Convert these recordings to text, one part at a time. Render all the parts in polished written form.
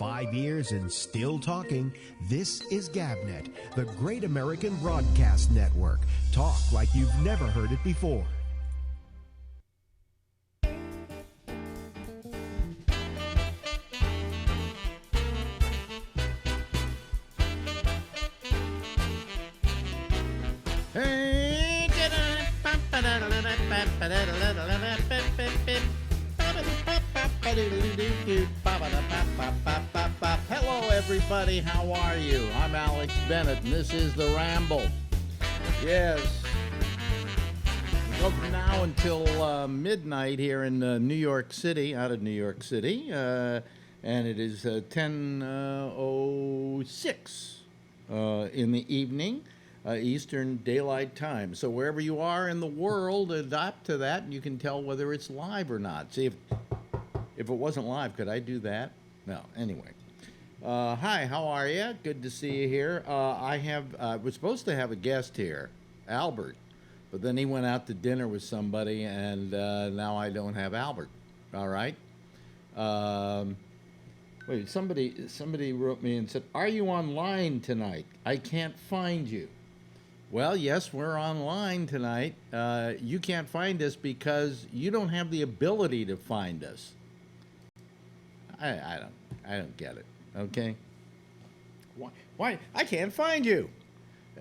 5 years and still talking. This is GabNet, the Great American Broadcast Network. Talk like you've never heard it before. Hello, everybody. How are you? I'm Alex Bennett, and this is the Ramble. Yes. Go from now until midnight here in New York City, out of New York City, and it is 10:06 in the evening. Eastern Daylight Time. So wherever you are in the world, adapt to that, and you can tell whether it's live or not. See, if it wasn't live, could I do that? No. Anyway. Hi, how are you? Good to see you here. We're supposed to have a guest here, Albert, but then he went out to dinner with somebody, and now I don't have Albert. All right. Wait, somebody wrote me and said, "Are you online tonight? I can't find you." Well, yes, we're online tonight. You can't find us because you don't have the ability to find us. I don't get it. Okay. Why? I can't find you.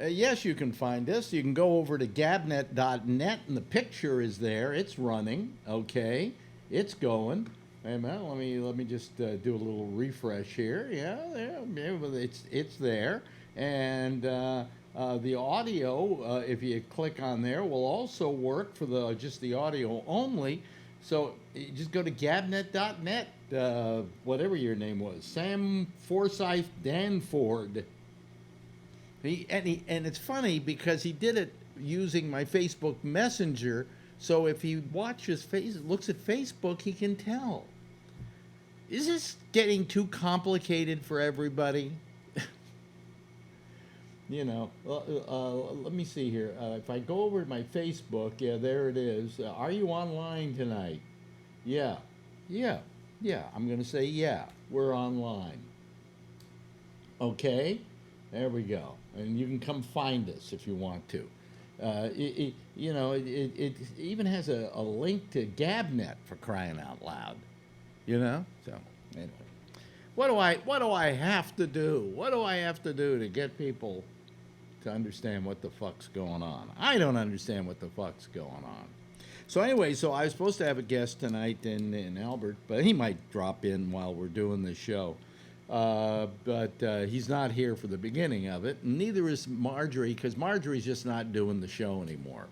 Yes, you can find us. You can go over to gabnet.net, and the picture is there. It's running. Okay, it's going. Wait a minute. Let me just do a little refresh here. Yeah, it's there, and the audio, if you click on there, will also work for just the audio only. So you just go to gabnet.net, whatever your name was, Sam Forsyth Danford. And it's funny because he did it using my Facebook Messenger. So if he looks at Facebook, he can tell. Is this getting too complicated for everybody? You know, let me see here. If I go over to my Facebook, yeah, there it is. Are you online tonight? Yeah. I'm going to say, yeah, we're online. Okay, there we go. And you can come find us if you want to. It even has a link to GabNet, for crying out loud. You know? So, anyway. What do I have to do? What do I have to do to get people to understand what the fuck's going on? I don't understand what the fuck's going on. So anyway, I was supposed to have a guest tonight in Albert, but he might drop in while we're doing the show. But he's not here for the beginning of it, and neither is Marjorie, because Marjorie's just not doing the show anymore.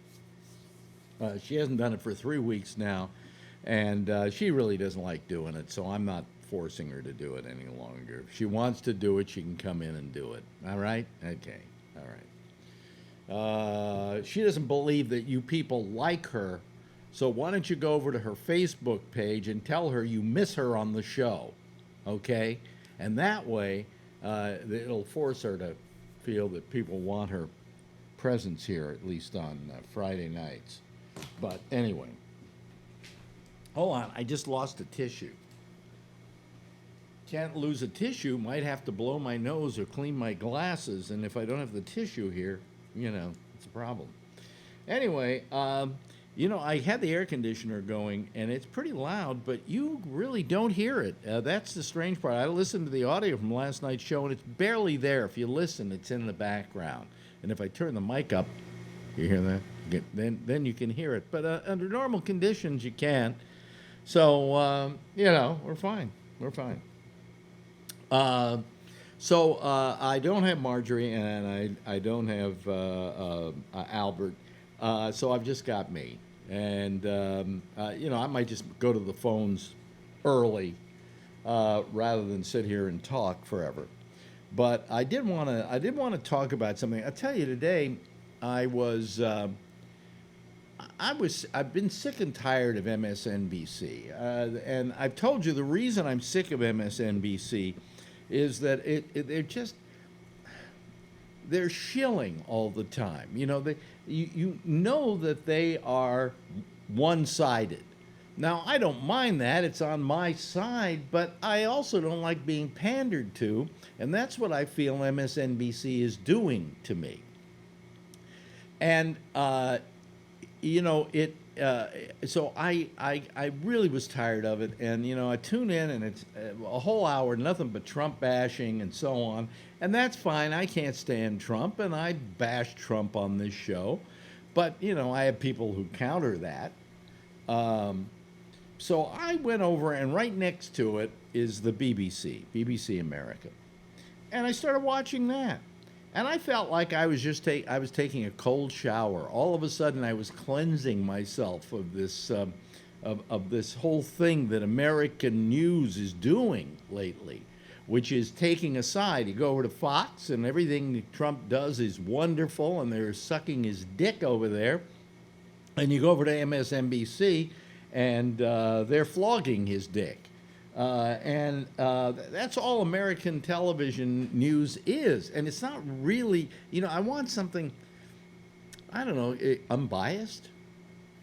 She hasn't done it for 3 weeks now, and she really doesn't like doing it, so I'm not forcing her to do it any longer. If she wants to do it, she can come in and do it. All right? Okay. All right. She doesn't believe that you people like her, so why don't you go over to her Facebook page and tell her you miss her on the show, okay? And that way, it'll force her to feel that people want her presence here, at least on Friday nights. But anyway, hold on, I just lost a tissue. Can't lose a tissue, might have to blow my nose or clean my glasses, and if I don't have the tissue here, it's a problem. Anyway, I had the air conditioner going, and it's pretty loud, but you really don't hear it. That's the strange part. I listened to the audio from last night's show, and it's barely there. If you listen, it's in the background. And if I turn the mic up, you hear that? Then you can hear it. But under normal conditions, you can't. So, we're fine. We're fine. I don't have Marjorie, and I don't have Albert, so I've just got me. And, I might just go to the phones early rather than sit here and talk forever. But I did want to talk about something. I'll tell you today, I've been sick and tired of MSNBC, and I've told you the reason I'm sick of MSNBC is that they're shilling all the time. You know that they are one-sided. Now, I don't mind that. It's on my side, but I also don't like being pandered to, and that's what I feel MSNBC is doing to me. And, so I really was tired of it. And, I tune in and it's a whole hour, nothing but Trump bashing and so on. And that's fine. I can't stand Trump, and I bash Trump on this show. But, I have people who counter that. So I went over, and right next to it is the BBC America. And I started watching that. And I felt like I was just I was taking a cold shower. All of a sudden, I was cleansing myself of this of this whole thing that American news is doing lately, which is taking a side. You go over to Fox, and everything that Trump does is wonderful, and they're sucking his dick over there. And you go over to MSNBC, and they're flogging his dick. That's all American television news is. And it's not really, I want something, I don't know, unbiased.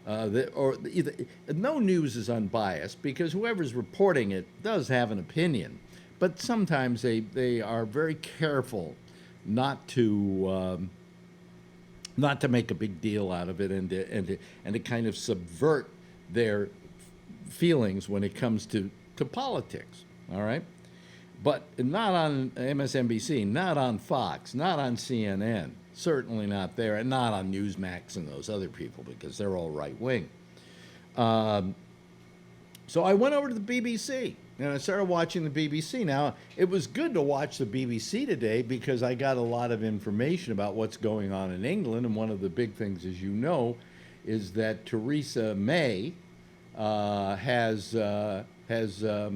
No news is unbiased because whoever's reporting it does have an opinion. But sometimes they are very careful not to make a big deal out of it and to kind of subvert their feelings when it comes to politics, all right? But not on MSNBC, not on Fox, not on CNN, certainly not there, and not on Newsmax and those other people because they're all right-wing. So I went over to the BBC, and I started watching the BBC. Now, it was good to watch the BBC today because I got a lot of information about what's going on in England, and one of the big things, as you know, is that Theresa May has is her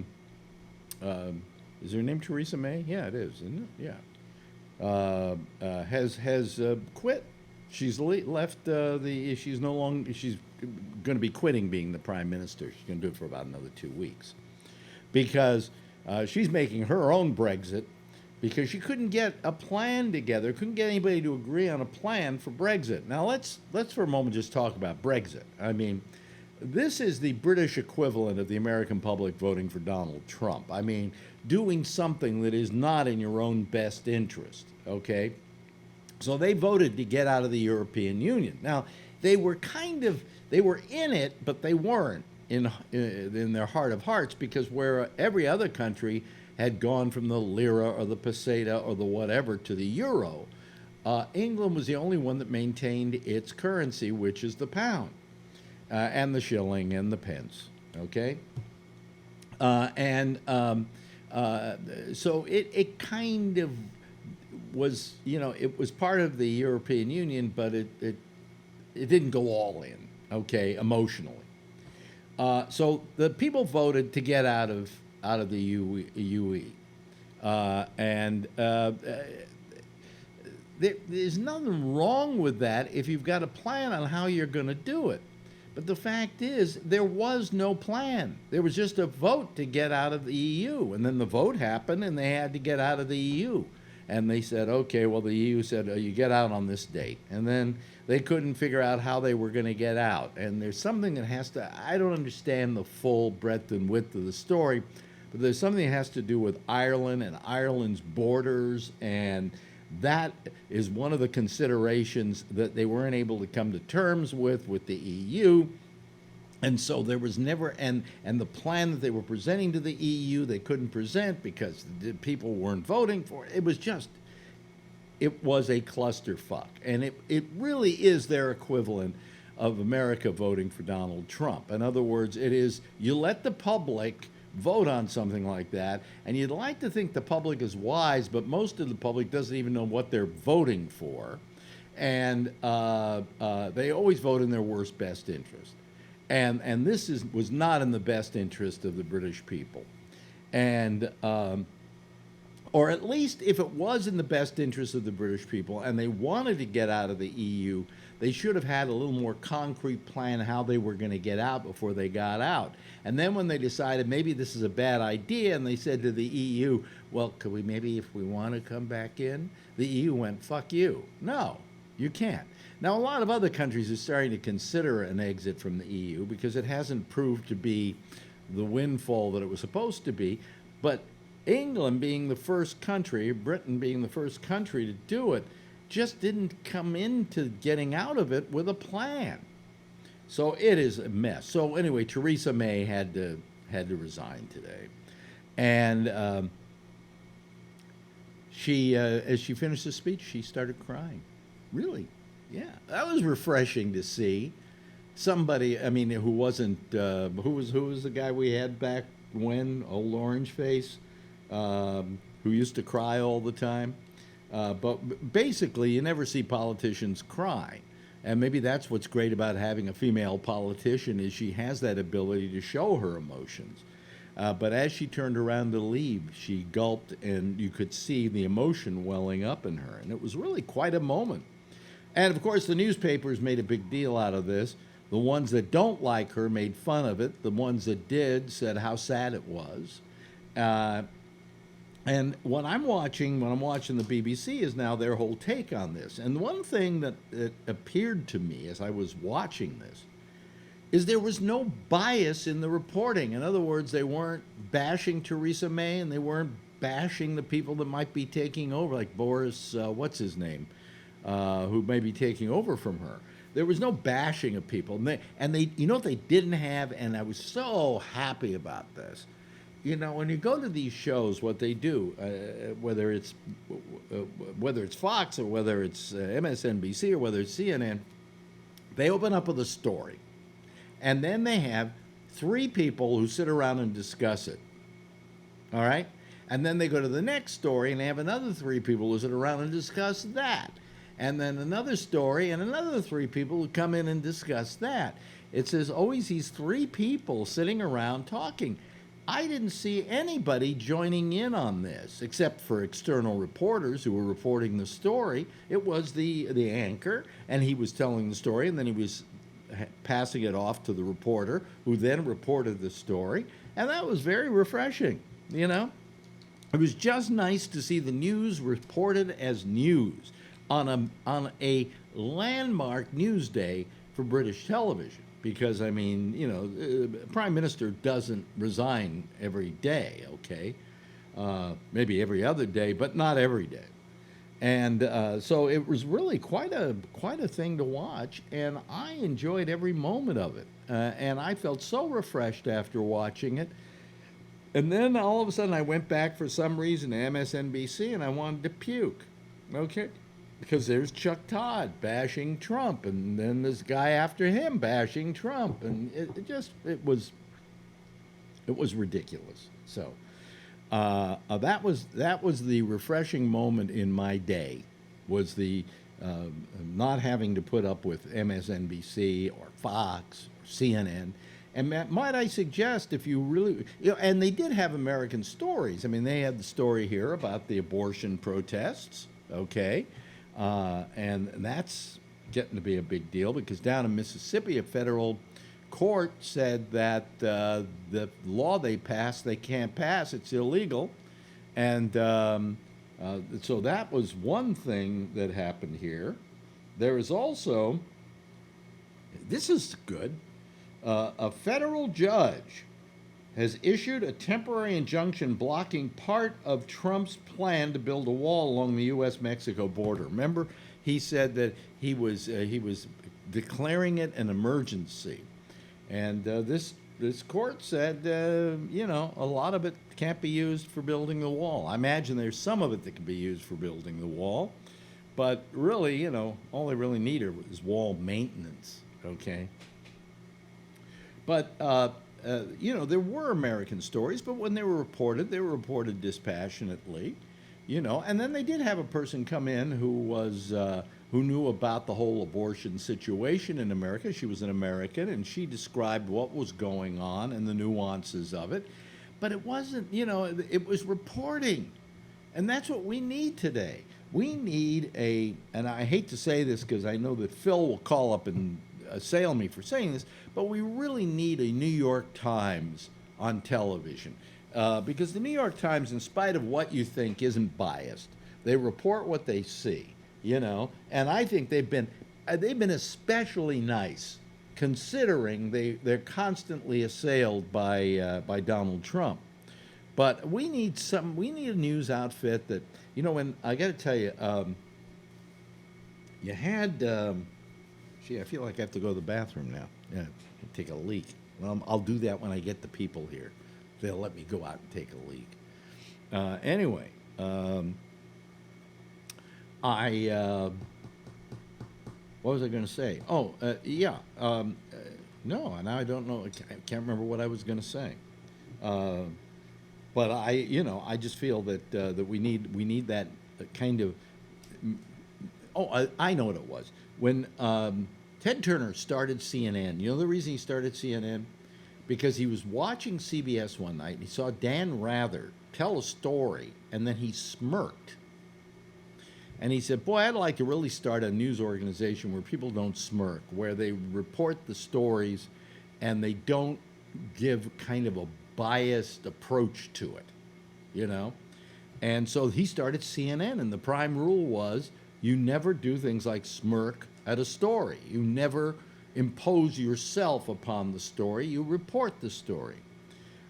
name Theresa May? Yeah, it is, isn't it? Yeah. Has quit. She's left she's no longer. She's going to be quitting being the prime minister. She's going to do it for about another 2 weeks, because she's making her own Brexit, because she couldn't get a plan together, couldn't get anybody to agree on a plan for Brexit. Now let's for a moment just talk about Brexit. I mean, this is the British equivalent of the American public voting for Donald Trump. I mean, doing something that is not in your own best interest, okay? So they voted to get out of the European Union. Now, they were in it, but they weren't in their heart of hearts, because where every other country had gone from the lira or the peseta or the whatever to the euro, England was the only one that maintained its currency, which is the pound. And the shilling and the pence, okay? So it kind of was, it was part of the European Union, but it didn't go all in, okay, emotionally. So the people voted to get out of the UE. There's nothing wrong with that if you've got a plan on how you're going to do it. But the fact is, there was no plan. There was just a vote to get out of the EU. And then the vote happened, and they had to get out of the EU. And they said, okay, well, the EU said, you get out on this date. And then they couldn't figure out how they were going to get out. And there's something that has to, I don't understand the full breadth and width of the story, but there's something that has to do with Ireland and Ireland's borders, and that is one of the considerations that they weren't able to come to terms with the EU. And so there was never, and the plan that they were presenting to the EU, they couldn't present because the people weren't voting for it. It was a clusterfuck. And it really is their equivalent of America voting for Donald Trump. In other words, it is, you let the public vote on something like that, and you'd like to think the public is wise, but most of the public doesn't even know what they're voting for, and they always vote in their worst best interest, and this was not in the best interest of the British people, and or at least if it was in the best interest of the British people and they wanted to get out of the EU, they should have had a little more concrete plan how they were going to get out before they got out. And then when they decided maybe this is a bad idea, and they said to the EU, well, could we maybe, if we want to come back in? The EU went, fuck you. No, you can't. Now, a lot of other countries are starting to consider an exit from the EU because it hasn't proved to be the windfall that it was supposed to be. But England being the first country, Britain being the first country to do it, just didn't come into getting out of it with a plan. So it is a mess. So anyway, Theresa May had to resign today, and she, as she finished the speech, she started crying. Really, yeah, that was refreshing to see. Somebody, I mean, who wasn't who was the guy we had back when, old orange face, who used to cry all the time. But basically, you never see politicians cry. And maybe that's what's great about having a female politician is she has that ability to show her emotions. But as she turned around to leave, she gulped, and you could see the emotion welling up in her. And it was really quite a moment. And, of course, the newspapers made a big deal out of this. The ones that don't like her made fun of it. The ones that did said how sad it was. And what I'm watching when I'm watching the BBC is now their whole take on this. And one thing that appeared to me as I was watching this is there was no bias in the reporting. In other words, they weren't bashing Theresa May, and they weren't bashing the people that might be taking over, like Boris, what's his name, who may be taking over from her. There was no bashing of people. And they, you know what they didn't have, and I was so happy about this. You know, when you go to these shows, what they do, whether it's Fox or whether it's MSNBC or whether it's CNN, they open up with a story, and then they have three people who sit around and discuss it. All right, and then they go to the next story, and they have another three people who sit around and discuss that, and then another story, and another three people who come in and discuss that. It says always these three people sitting around talking. I didn't see anybody joining in on this, except for external reporters who were reporting the story. It was the anchor, and he was telling the story, and then he was passing it off to the reporter, who then reported the story, and that was very refreshing, you know? It was just nice to see the news reported as news on a landmark news day for British television. Because, I mean, you know, Prime Minister doesn't resign every day, okay? Maybe every other day, but not every day. And so it was really quite a thing to watch, and I enjoyed every moment of it. And I felt so refreshed after watching it. And then all of a sudden I went back for some reason to MSNBC, and I wanted to puke, okay? Because there's Chuck Todd bashing Trump, and then this guy after him bashing Trump, and it was ridiculous. So that was the refreshing moment in my day, was the not having to put up with MSNBC or Fox or CNN. And might I suggest, if you really, you know, and they did have American stories. I mean, they had the story here about the abortion protests, okay? And that's getting to be a big deal because down in Mississippi, a federal court said that the law they passed, they can't pass. It's illegal. And so that was one thing that happened here. There is also, this is good, a federal judge has issued a temporary injunction blocking part of Trump's plan to build a wall along the U.S.-Mexico border. Remember, he said that he was declaring it an emergency, and this court said, you know, a lot of it can't be used for building the wall. I imagine there's some of it that can be used for building the wall, but really, you know, all they really need is wall maintenance. Okay, but. You know, there were American stories, but when they were reported dispassionately, you know. And then they did have a person come in who knew about the whole abortion situation in America. She was an American, and she described what was going on and the nuances of it. But it wasn't, you know, it was reporting, and that's what we need today. We need and I hate to say this because I know that Phil will call up and assail me for saying this, but we really need a New York Times on television because the New York Times, in spite of what you think, isn't biased. They report what they see, you know, and I think they've been, they've been especially nice, considering they're constantly assailed by Donald Trump. But we need a news outfit that, when I got to tell you, you had, I feel like I have to go to the bathroom now. Yeah, take a leak. Well, I'll do that when I get the people here. They'll let me go out and take a leak. Anyway, what was I going to say? Oh, yeah. No, and I don't know. I can't remember what I was going to say. But I just feel that that we need that kind of. Oh, I know what it was. When Ted Turner started CNN, the reason he started CNN? Because he was watching CBS one night and he saw Dan Rather tell a story, and then he smirked. And he said, boy, I'd like to really start a news organization where people don't smirk, where they report the stories and they don't give kind of a biased approach to it, And so he started CNN, and the prime rule was you never do things like smirk at a story. You never impose yourself upon the story. You report the story.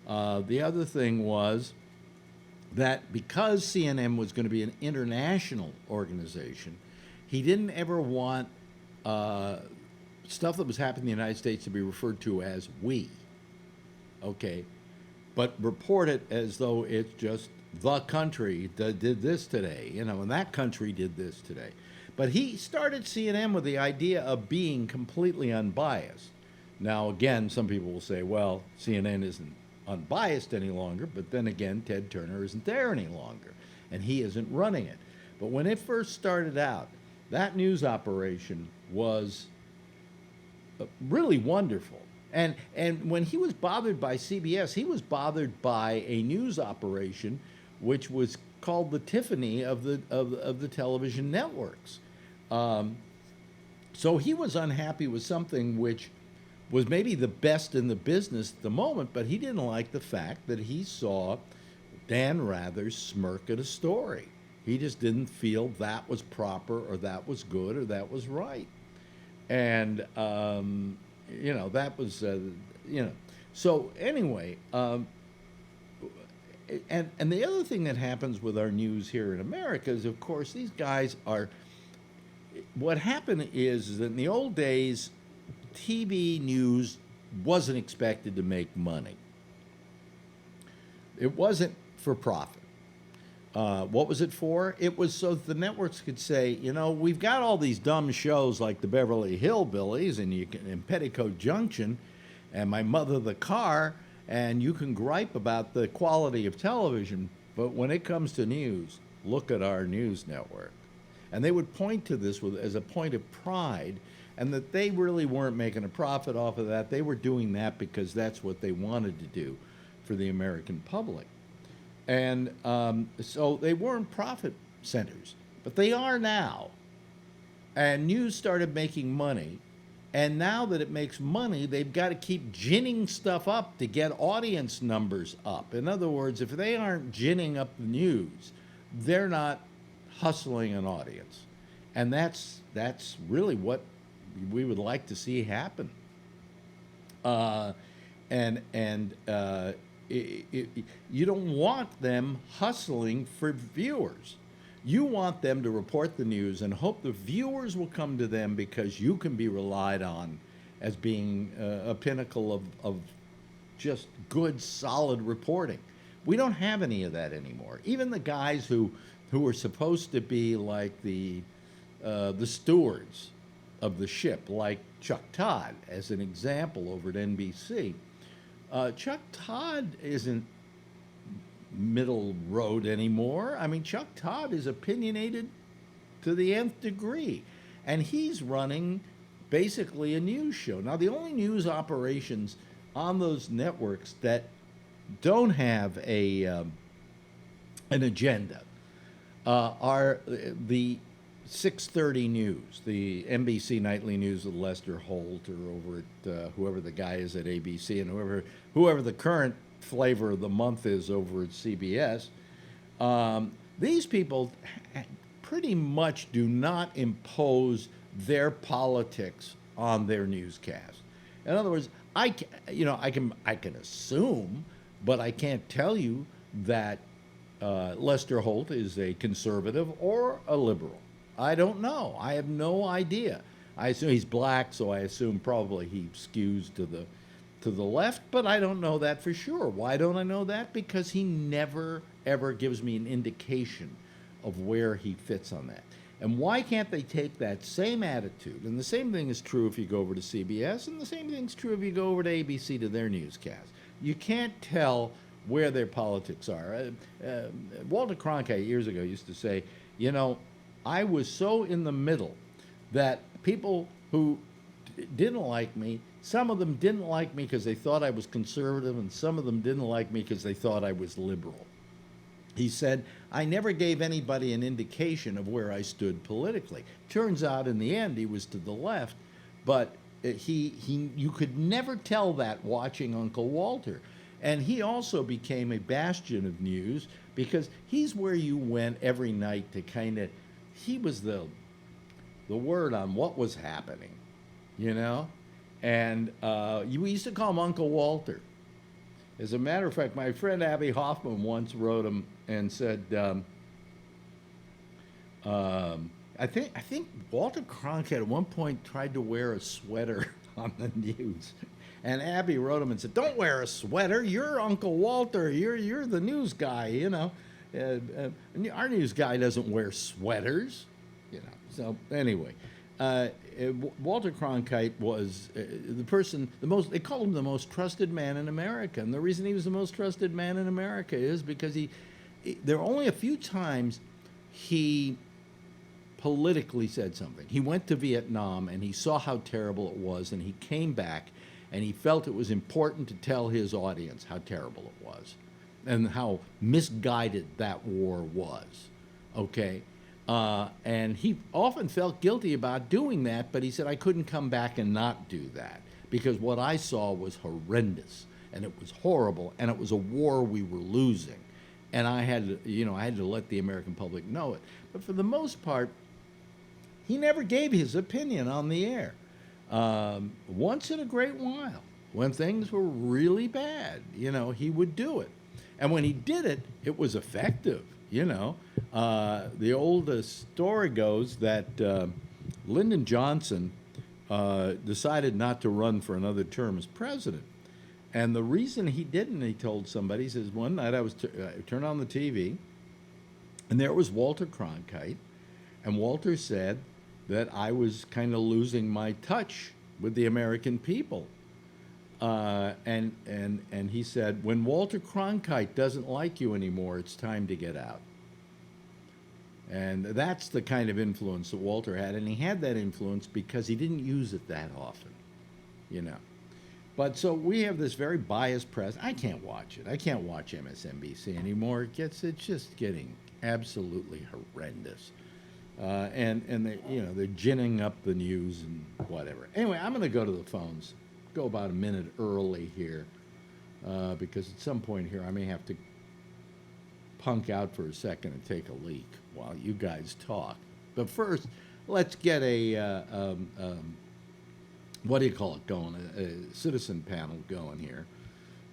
The other thing was that because CNN was going to be an international organization, he didn't ever want stuff that was happening in the United States to be referred to as we. Okay? But report it as though it's just the country that did this today, and that country did this today. But he started CNN with the idea of being completely unbiased. Now, again, some people will say, well, CNN isn't unbiased any longer, but then again, Ted Turner isn't there any longer, and he isn't running it. But when it first started out, that news operation was really wonderful. And when he was bothered by CBS, he was bothered by a news operation which was called the Tiffany of the television networks. So he was unhappy with something which was maybe the best in the business at the moment, but he didn't like the fact that he saw Dan Rather smirk at a story. He just didn't feel that was proper or that was good or that was right. And, that was, So anyway, and the other thing that happens with our news here in America is, of course, these guys are, what happened is that in the old days, TV news wasn't expected to make money. It wasn't for profit. What was it for? It was so that the networks could say, we've got all these dumb shows like the Beverly Hillbillies and Petticoat Junction and My Mother the Car, and you can gripe about the quality of television, but when it comes to news, look at our news network. And they would point to this as a point of pride, and that they really weren't making a profit off of that. They were doing that because that's what they wanted to do for the American public. And so they weren't profit centers, but they are now. And news started making money, and now that it makes money, they've got to keep ginning stuff up to get audience numbers up. In other words, if they aren't ginning up the news, they're not hustling an audience. And that's really what we would like to see happen. You don't want them hustling for viewers. You want them to report the news and hope the viewers will come to them because you can be relied on as being a pinnacle of just good, solid reporting. We don't have any of that anymore. Even the guys who are supposed to be like the stewards of the ship, like Chuck Todd, as an example, over at NBC. Chuck Todd isn't middle road anymore. I mean, Chuck Todd is opinionated to the nth degree, and he's running basically a news show. Now, the only news operations on those networks that don't have an agenda are the 6:30 news, the NBC nightly news with Lester Holt, or over at whoever the guy is at ABC, and whoever the current flavor of the month is over at CBS. These people pretty much do not impose their politics on their newscast. In other words, I can assume, but I can't tell you that Lester Holt is a conservative or a liberal. I don't know. I have no idea. I assume he's black, so I assume probably he skews to the left, but I don't know that for sure. Why don't I know that? Because he never ever gives me an indication of where he fits on that. And why can't they take that same attitude? And the same thing is true if you go over to CBS, and the same thing's true if you go over to ABC to their newscast. You can't tell where their politics are. Walter Cronkite years ago used to say, I was so in the middle that people who didn't like me, some of them didn't like me because they thought I was conservative, and some of them didn't like me because they thought I was liberal. He said, I never gave anybody an indication of where I stood politically. Turns out in the end he was to the left, but you could never tell that watching Uncle Walter. And he also became a bastion of news because he's where you went every night to he was the word on what was happening, And we used to call him Uncle Walter. As a matter of fact, my friend Abby Hoffman once wrote him and said, I think Walter Cronkite at one point tried to wear a sweater on the news. And Abby wrote him and said, don't wear a sweater. You're Uncle Walter. You're the news guy, our news guy doesn't wear sweaters, So anyway, Walter Cronkite was they called him the most trusted man in America. And the reason he was the most trusted man in America is because there are only a few times he politically said something. He went to Vietnam and he saw how terrible it was, and he came back and he felt it was important to tell his audience how terrible it was and how misguided that war was, okay? And he often felt guilty about doing that, but he said, I couldn't come back and not do that because what I saw was horrendous, and it was horrible, and it was a war we were losing. And I had to let the American public know it. But for the most part, he never gave his opinion on the air. Once in a great while, when things were really bad, he would do it. And when he did it, it was effective, The old story goes that Lyndon Johnson decided not to run for another term as president. And the reason he didn't, he told somebody, he says, one night I turned on the TV, and there was Walter Cronkite, and Walter said that I was kind of losing my touch with the American people. And he said, when Walter Cronkite doesn't like you anymore, it's time to get out. And that's the kind of influence that Walter had, and he had that influence because he didn't use it that often, But so we have this very biased press. I can't watch it. I can't watch MSNBC anymore. It's just getting absolutely horrendous. And they're ginning up the news and whatever. Anyway, I'm going to go to the phones. Go about a minute early here because at some point here I may have to punk out for a second and take a leak while you guys talk. But first, let's get a what do you call it going? A citizen panel going here.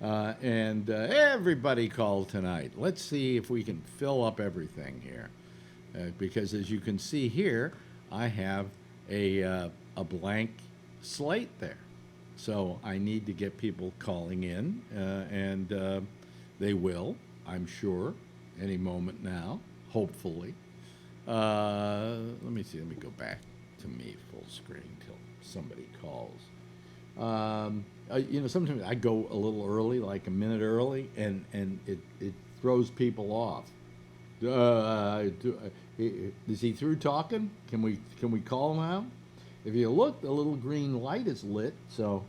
And everybody called tonight. Let's see if we can fill up everything here. Because as you can see here, I have a blank slate there. So I need to get people calling in, and they will, I'm sure, any moment now, hopefully. Let me see, let me go back to me full screen till somebody calls. Sometimes I go a little early, like a minute early, and it throws people off. Is he through talking? Can we call now? If you look, the little green light is lit, so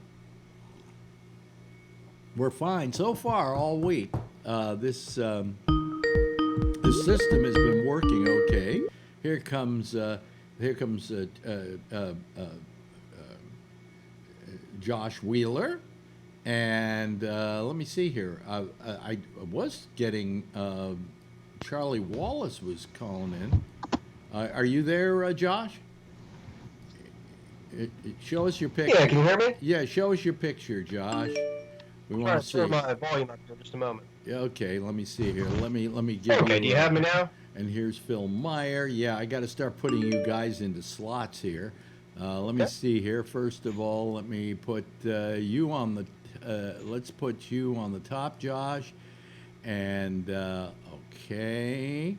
we're fine so far all week. This system has been working okay. Here comes Josh Wheeler, and let me see here. I was getting Charlie Wallace was calling in. Are you there, Josh? Show us your picture. Yeah, can you hear me? Yeah, show us your picture, Josh. We want to see. Turn my volume up here just a moment. Yeah, okay, let me see here. Let me give you. Okay, do you have me now? And here's Phil Meyer. Yeah, I got to start putting you guys into slots here. Let me see here. First of all, let me put you on the. Let's put you on the top, Josh. And okay.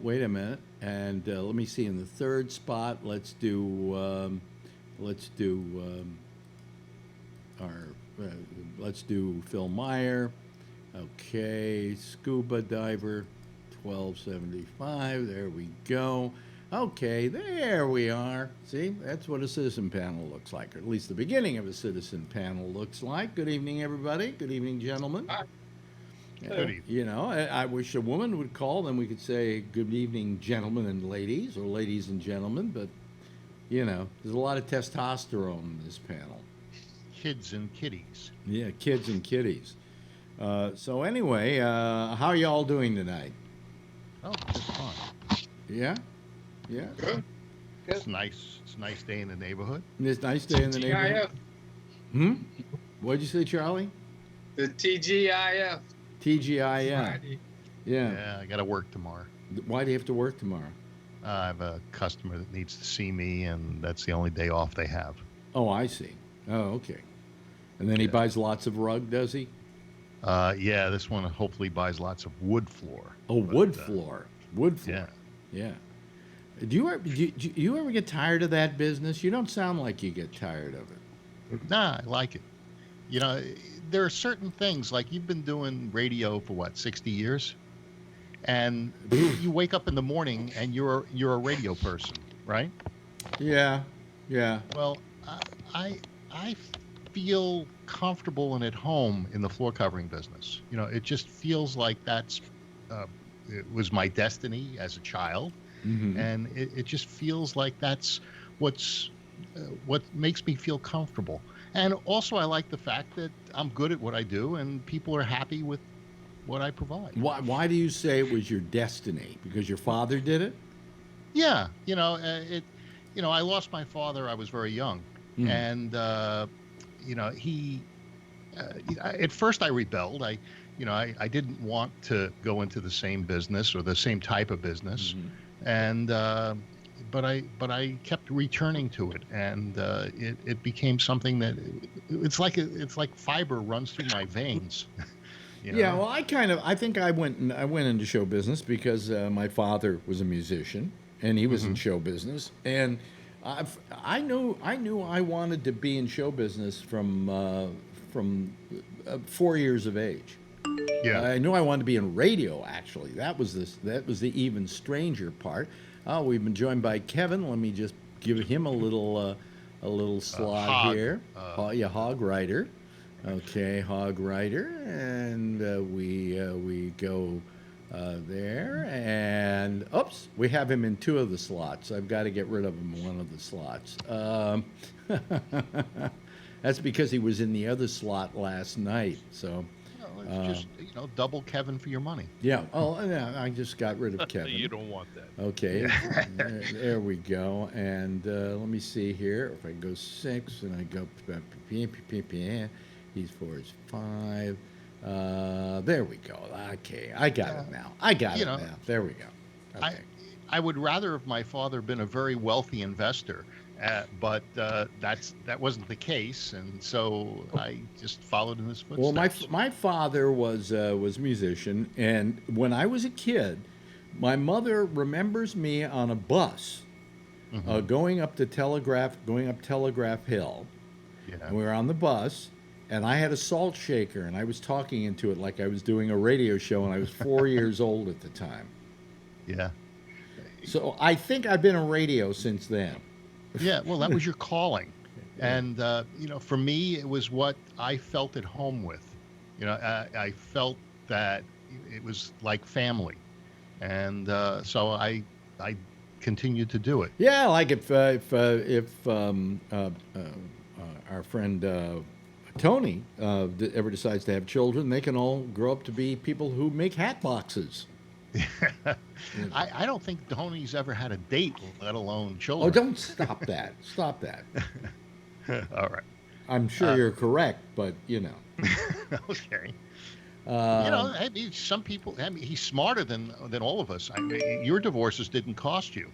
Wait a minute. And let me see in the third spot. Let's do let's do Phil Meyer. Okay, scuba diver, 1275. There we go. Okay, there we are. See, that's what a citizen panel looks like, or at least the beginning of a citizen panel looks like. Good evening, everybody. Good evening, gentlemen. Hi. Good evening. You know, I wish a woman would call, then we could say good evening, gentlemen and ladies, or ladies and gentlemen, but, you know, there's a lot of testosterone in this panel. Kids and kitties. Yeah, kids and kitties. So anyway, how are y'all doing tonight? Oh, just fine. Yeah? Yeah? Good. It's nice. It's a nice day in the neighborhood. It's a nice day in the neighborhood. What'd you say, Charlie? The TGIF. TGIF. Friday. Yeah. Yeah, I got to work tomorrow. Why do you have to work tomorrow? I have a customer that needs to see me, and that's the only day off they have. Oh, I see. Oh, okay. And then he buys lots of rug, does he? Yeah, this one hopefully buys lots of wood floor. Oh, wood floor. Wood floor. Yeah. Yeah. Do you ever get tired of that business? You don't sound like you get tired of it. Nah, I like it. You know, there are certain things, like you've been doing radio for what, 60 years? And you wake up in the morning and you're a radio person, right? Yeah. Yeah. Well, I feel comfortable and at home in the floor covering business. You know, it just feels like that's it was my destiny as a child, and it just feels like that's what makes me feel comfortable. And also, I like the fact that I'm good at what I do, and people are happy with what I provide. Why do you say it was your destiny? Because your father did it? Yeah, you know, I lost my father. I was very young, and you know, he. At first, I rebelled. I didn't want to go into the same business or the same type of business, and but I kept returning to it, and it became something that it's like fiber runs through my veins. You know? Yeah, well, I think I went into show business because my father was a musician and he was in show business, and I knew I wanted to be in show business from 4 years of age. Yeah, I knew I wanted to be in radio. Actually, that was the even stranger part. Oh, we've been joined by Kevin. Let me just give him a little slot Hog. here. Hog Rider. Okay, Hog Rider, and we go there, and oops, we have him in 2 of the slots. I've got to get rid of him in 1 of the slots. That's because he was in the other slot last night. So. It's just double Kevin for your money. Yeah. Oh, yeah. I just got rid of Kevin. You don't want that. Okay. There we go. And let me see here. If I go 6 and I go, he's 4 is 5. There we go. Okay, I got it now. Now. There we go. Okay. I would rather have my father been a very wealthy investor. But that wasn't the case, and so I just followed in his footsteps. Well, my father was a musician, and when I was a kid, my mother remembers me on a bus going up Telegraph Hill. Yeah. And we were on the bus, and I had a salt shaker, and I was talking into it like I was doing a radio show, and I was 4 years old at the time. Yeah. So I think I've been in radio since then. Yeah, well, that was your calling. And, for me, it was what I felt at home with. I felt that it was like family. And so I continued to do it. Yeah, like if our friend Tony ever decides to have children, they can all grow up to be people who make hat boxes. I don't think Tony's ever had a date, let alone Oh, children. don't stop that. Stop that. All right. I'm sure you're correct, but you know. Okay. Um, I mean, some people. I mean, he's smarter than all of us. I mean, your divorces didn't cost you.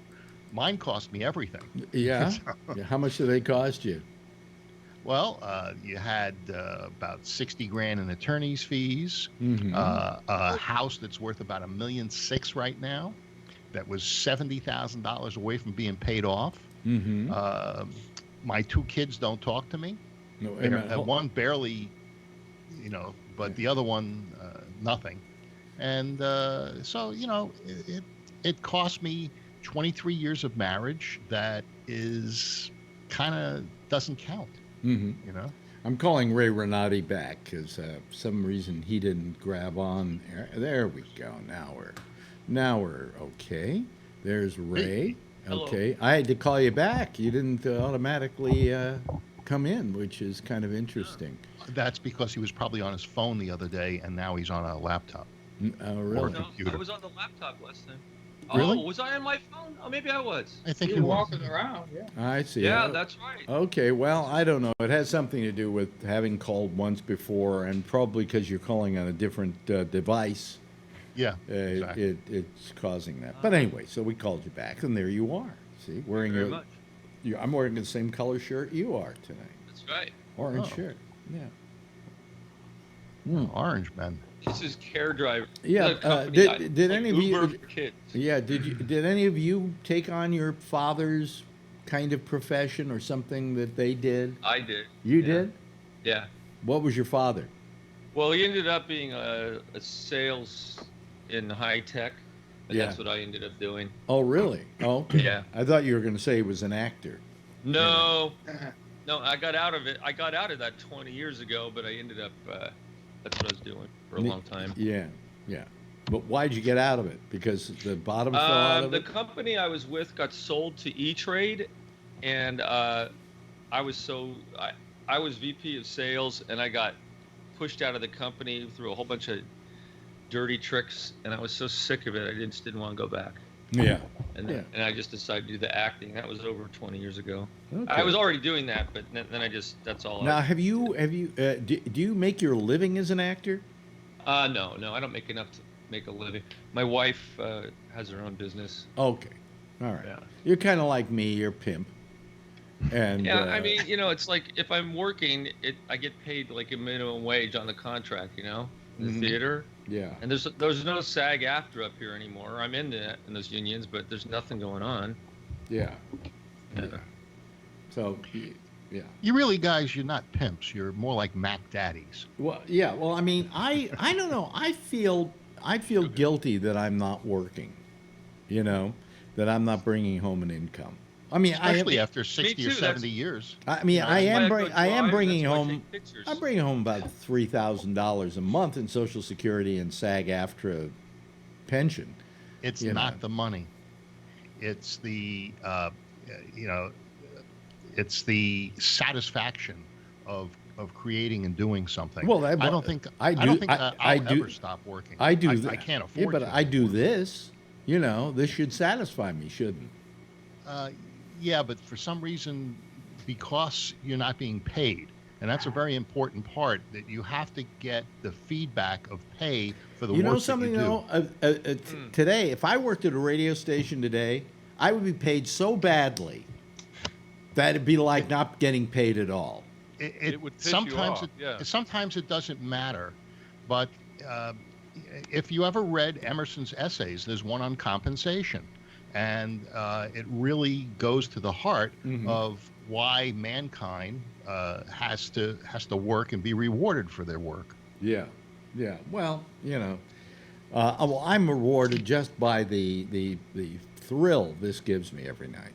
Mine cost me everything. yeah. So, Yeah, how much do they cost you? well, you had about 60 grand in attorney's fees. Mm-hmm. A house that's worth about $1.6 million right now, that was $70,000 away from being paid off. Mm-hmm. My two kids don't talk to me. No, wait a minute. One barely, but the other one, nothing. And so, it cost me 23 years of marriage that is kind of doesn't count, Mm-hmm. I'm calling Ray Renati back because some reason he didn't grab on. There we go. Now we're okay. There's Ray. Hello. Okay, I had to call you back. You didn't automatically come in, which is kind of interesting. That's because he was probably on his phone the other day, and now he's on a laptop. Oh, really? No, computer. I was on the laptop last time. Really? Oh, was I on my phone? Oh, maybe I was. I think You he were was. walking around, yeah. I see. Yeah, that's right. Okay, well, I don't know. It has something to do with having called once before, and probably because you're calling on a different device. Yeah, exactly. It's causing that. But anyway, so we called you back, and there you are. See, wearing Very much. I'm wearing the same color shirt you are tonight. That's right. Orange Oh. shirt. Yeah. Orange man. This is Care Driver. Yeah, The company did like any of Uber you- for kids. Yeah. Did any of you take on your father's kind of profession or something that they did? I did. You Yeah. did? Yeah. What was your father? Well, he ended up being a sales in high tech, and Yeah. that's what I ended up doing. Oh, really? Oh, okay. Yeah. I thought you were going to say he was an actor. No, no, I got out of it. I got out of that 20 years ago, but I ended up. That's what I was doing for a long time. Yeah, yeah. But why'd you get out of it? Because the bottom fell out of The it? company I was with got sold to E-Trade, and I was VP of sales, and I got pushed out of the company through a whole bunch of dirty tricks, and I was so sick of it, I just didn't want to go back. Yeah. And Yeah. and I just decided to do the acting. That was over 20 years ago. Okay. I was already doing that, but then that's all. Now, do you make your living as an actor? No, I don't make enough to make a living. My wife has her own business. Okay. All right. Yeah. You're kind of like me. You're a pimp. And Yeah, I mean, it's like if I'm working, I get paid like a minimum wage on the contract, in the Mhm. theater. yeah. And there's no SAG-AFTRA up here anymore. I'm in those unions, but there's nothing going on. Yeah. Yeah. So, yeah. You really, guys, you're not pimps. You're more like Mac Daddies. Well, yeah. Well, I mean, I don't know. I feel guilty that I'm not working. That I'm not bringing home an income. I mean, Especially after 60 too, or that's- 70 years. I mean, That's I why am go bringing drive, that's why I home. take pictures. I'm bringing home about $3,000 a month in Social Security and SAG-AFTRA pension. It's You not know. the money. It's the, it's the satisfaction of creating and doing something. Well, I don't think I don't do- think I I'll do- ever stop working. I do. I can't afford. Yeah, but to. I do this. This should satisfy me, shouldn't? Yeah, but for some reason, because you're not being paid, and that's a very important part, that you have to get the feedback of pay for the You know work something that you do. though? Today, if I worked at a radio station today, I would be paid so badly that it'd be like not getting paid at all. It would piss you sometimes off, yeah. sometimes it doesn't matter, but if you ever read Emerson's essays, there's one on compensation, and it really goes to the heart of why mankind has to work and be rewarded for their work. Yeah, yeah. Well, well, I'm rewarded just by the thrill this gives me every night.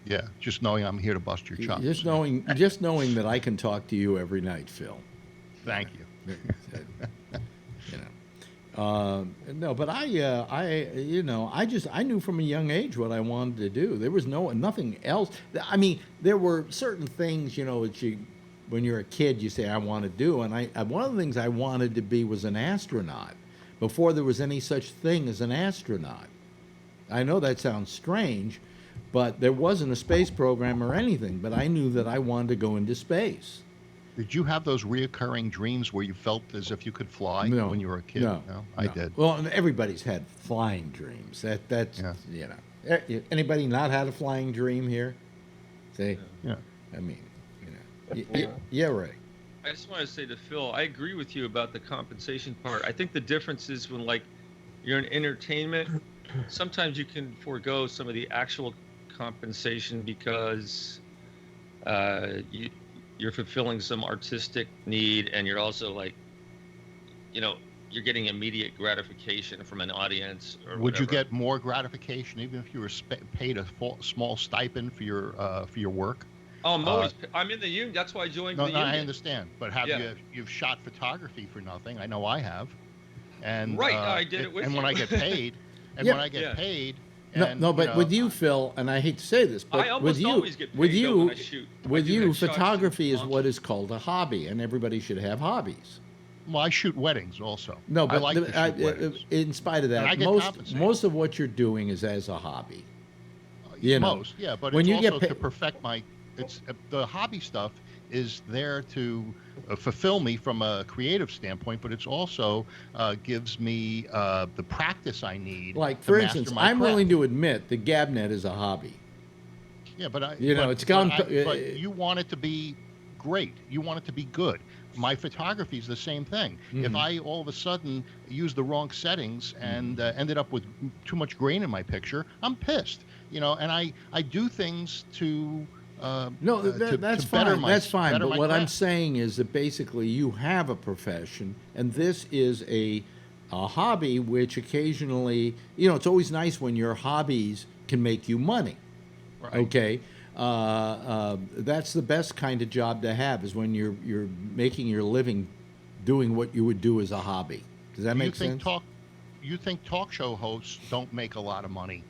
Yeah, just knowing I'm here to bust your chops. Just knowing that I can talk to you every night, Phil. Thank you. No, but I knew from a young age what I wanted to do. There was nothing else. I mean, there were certain things, that when you're a kid, you say I want to do, and one of the things I wanted to be was an astronaut. before there was any such thing as an astronaut. I know that sounds strange, but there wasn't a space program or anything, but I knew that I wanted to go into space. Did you have those reoccurring dreams where you felt as if you could fly No, when you were a kid? No, I no. did. Well, and everybody's had flying dreams. That's Yeah. you know. Anybody not had a flying dream here? Say, Yeah. I mean, you know, yeah, Ray. I just want to say to Phil, I agree with you about the compensation part. I think the difference is when, like, you're in entertainment, sometimes you can forego some of the actual compensation because you're fulfilling some artistic need, and you're also, like, you know, you're getting immediate gratification from an audience. Or Would you whatever. get more gratification even if you were paid a small stipend for your work? Oh, I'm in the union. That's why I joined No, the union. I understand. But you've shot photography for nothing? I know I have. And Right, I did it with and you. when I get paid, No, but with you, Phil, and I hate to say this, but I almost with you, always get paid with though you, when I shoot. with I do you, headshots and photography is what launches. is called a hobby, and everybody should have hobbies. Well, I shoot weddings also. No, but I like to shoot weddings. in spite of And I that, get compensated. most of what you're doing is as a hobby. You know, Most, yeah, but when it's you also get to perfect the hobby stuff is there to fulfill me from a creative standpoint, but it's also gives me the practice I need. like to for master instance, my I'm craft. willing to admit that GabNet is a hobby. Yeah, but it's gone. But you want it to be great. You want it to be good. My photography is the same thing. If I all of a sudden use the wrong settings and ended up with too much grain in my picture, I'm pissed. You know, and I do things to that's to fine. better my, That's fine. better But my what I'm craft. saying is that basically you have a profession, and this is a hobby, which occasionally, you know, it's always nice when your hobbies can make you money. Right. Okay, that's the best kind of job to have, is when you're making your living doing what you would do as a hobby. Does that make sense? You think talk show hosts don't make a lot of money?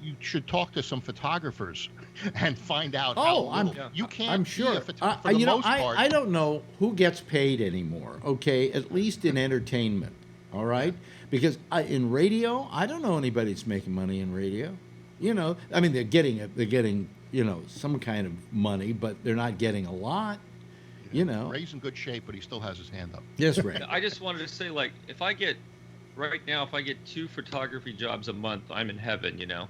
You should talk to some photographers and find out. You can't. I'm sure. Be a for the most part. I don't know who gets paid anymore. Okay, at least in entertainment. All right, because in radio, I don't know anybody that's making money in radio. You know, I mean, they're getting you know, some kind of money, but they're not getting a lot. You know, Ray's in good shape, but he still has his hand up. yes, Ray. I just wanted to say, like, if I get 2 photography jobs a month, I'm in heaven, you know.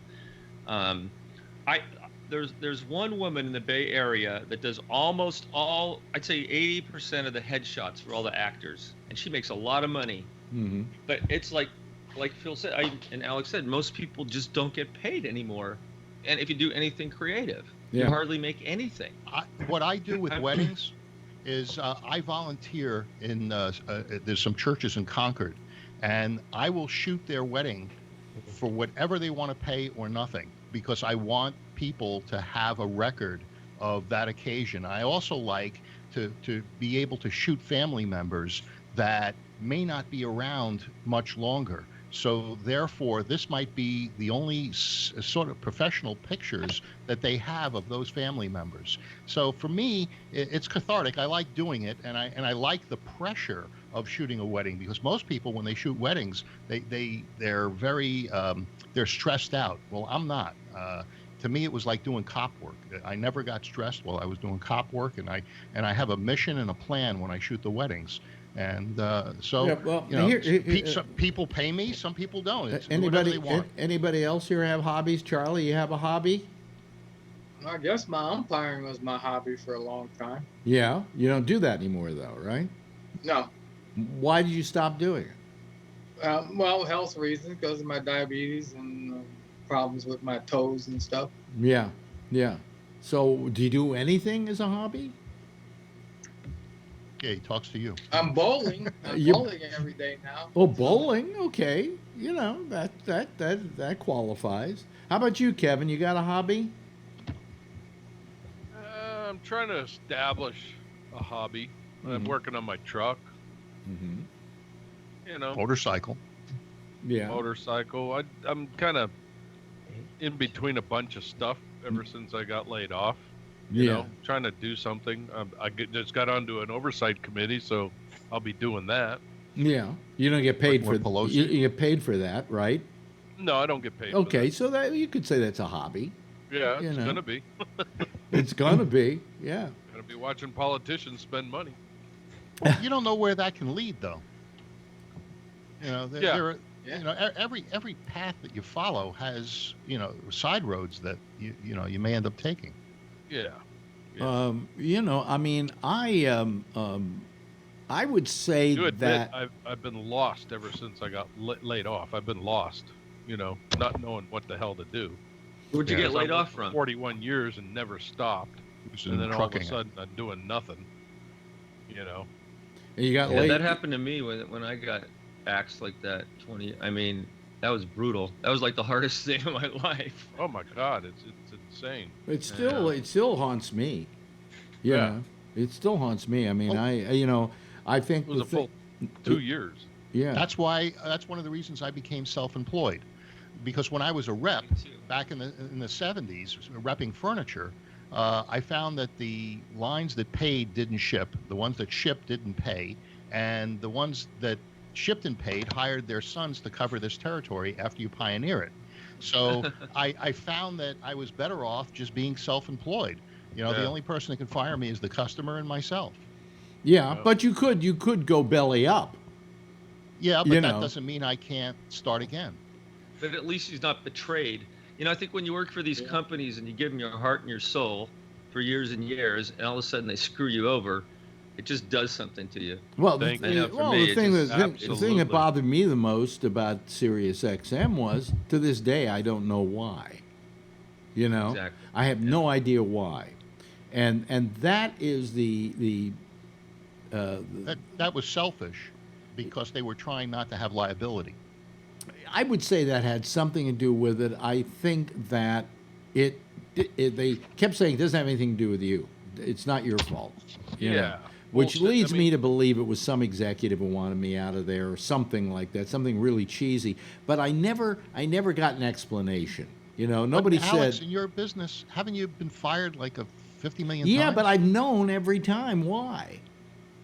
There's one woman in the Bay Area that does almost all, I'd say 80% of the headshots for all the actors, and she makes a lot of money. Mm-hmm. But it's like Phil said, and Alex said, most people just don't get paid anymore. And if you do anything creative, you hardly make anything. What I do with weddings is I volunteer in there's some churches in Concord, and I will shoot their wedding for whatever they want to pay or nothing, because I want people to have a record of that occasion. I also like to be able to shoot family members that may not be around much longer. So therefore, this might be the only sort of professional pictures that they have of those family members. So for me, it's cathartic. I like doing it, and I like the pressure of shooting a wedding, because most people, when they shoot weddings, they're very they're stressed out. Well, I'm not. To me, it was like doing cop work. I never got stressed while I was doing cop work, and I have a mission and a plan when I shoot the weddings. And some people pay me, some people don't. It's whatever they want. Anybody else here have hobbies? Charlie, you have a hobby? I guess my umpiring was my hobby for a long time. Yeah, you don't do that anymore, though, right? No. Why did you stop doing it? Well, health reasons, because of my diabetes and problems with my toes and stuff. Yeah. So, do you do anything as a hobby? Yeah, he talks to you. I'm bowling. I'm bowling every day now. Oh, bowling? Okay. You know, that qualifies. How about you, Kevin? You got a hobby? I'm trying to establish a hobby. I'm working on my truck. Mm-hmm. You know, Motorcycle. Yeah. Motorcycle. I'm kind of in between a bunch of stuff ever since I got laid off. You know, trying to do something. I just got onto an oversight committee, so I'll be doing that. Yeah, you don't get paid Or for Pelosi? you get paid for that, right? No, I don't get paid. Okay, For so that you could say that's a hobby. that. Yeah, you it's know. gonna be. It's gonna be, yeah. Gonna be watching politicians spend money. Well, you don't know where that can lead, though. You know, Yeah. there are, you know, every path that you follow has, you know, side roads that you may end up taking. Yeah. You know, I mean, I would say You admit that I've been lost ever since I got laid off. I've been lost. You know, not knowing what the hell to do. Where'd you get Because I laid worked off for from? 41 years and never stopped. It was And in then all of a trucking. sudden I'm doing nothing. You know. you got Yeah, late. that happened to me when I got axed like that. I mean, that was brutal. That was like the hardest thing of my life. Oh my God, it's insane. It still haunts me. You Yeah. know, it still haunts me. I mean, Well- I think It was a full 2 years. Yeah. That's why. That's one of the reasons I became self-employed, because when I was a rep Me too. back in the 70s, repping furniture, I found that the lines that paid didn't ship, the ones that shipped didn't pay, and the ones that shipped and paid hired their sons to cover this territory after you pioneer it. So I found that I was better off just being self-employed. You know, the Yeah. only person that can fire me is the customer and myself. Yeah, Yeah. but you could go belly up. Yeah, but You that know. doesn't mean I can't start again. But at least he's not betrayed. You know, I think when you work for these companies and you give them your heart and your soul for years and years, and all of a sudden they screw you over, it just does something to you. Well, Thank you. For me, the it thing just- the thing that Absolutely. bothered me the most about Sirius XM was, to this day, I don't know why. You know, Exactly. I have no idea why, and that is the That was selfish, because they were trying not to have liability. I would say that had something to do with it. I think that they kept saying it doesn't have anything to do with you. It's not your fault. You know? Yeah. Which Well, leads I me mean- to believe it was some executive who wanted me out of there or something like that, something really cheesy. But I never got an explanation. You know, nobody But Alex, said. in your business, haven't you been fired like 50 million Yeah, times? but I've known every time why.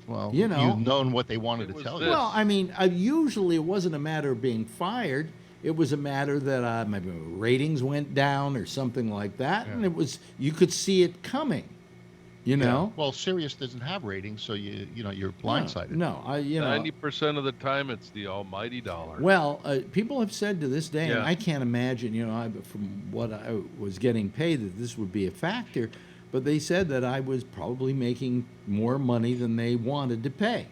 well, you know. you've known what they wanted It to was tell this. you. Well, I mean, usually it wasn't a matter of being fired. It was a matter that maybe ratings went down or something like that, and Yeah. it was you could see it coming. You know. Well, Sirius doesn't have ratings, so you're blindsided. No, 90% of the time, it's the almighty dollar. Well, people have said to this day, and Yeah. I can't imagine, from what I was getting paid, that this would be a factor, but they said that I was probably making more money than they wanted to pay.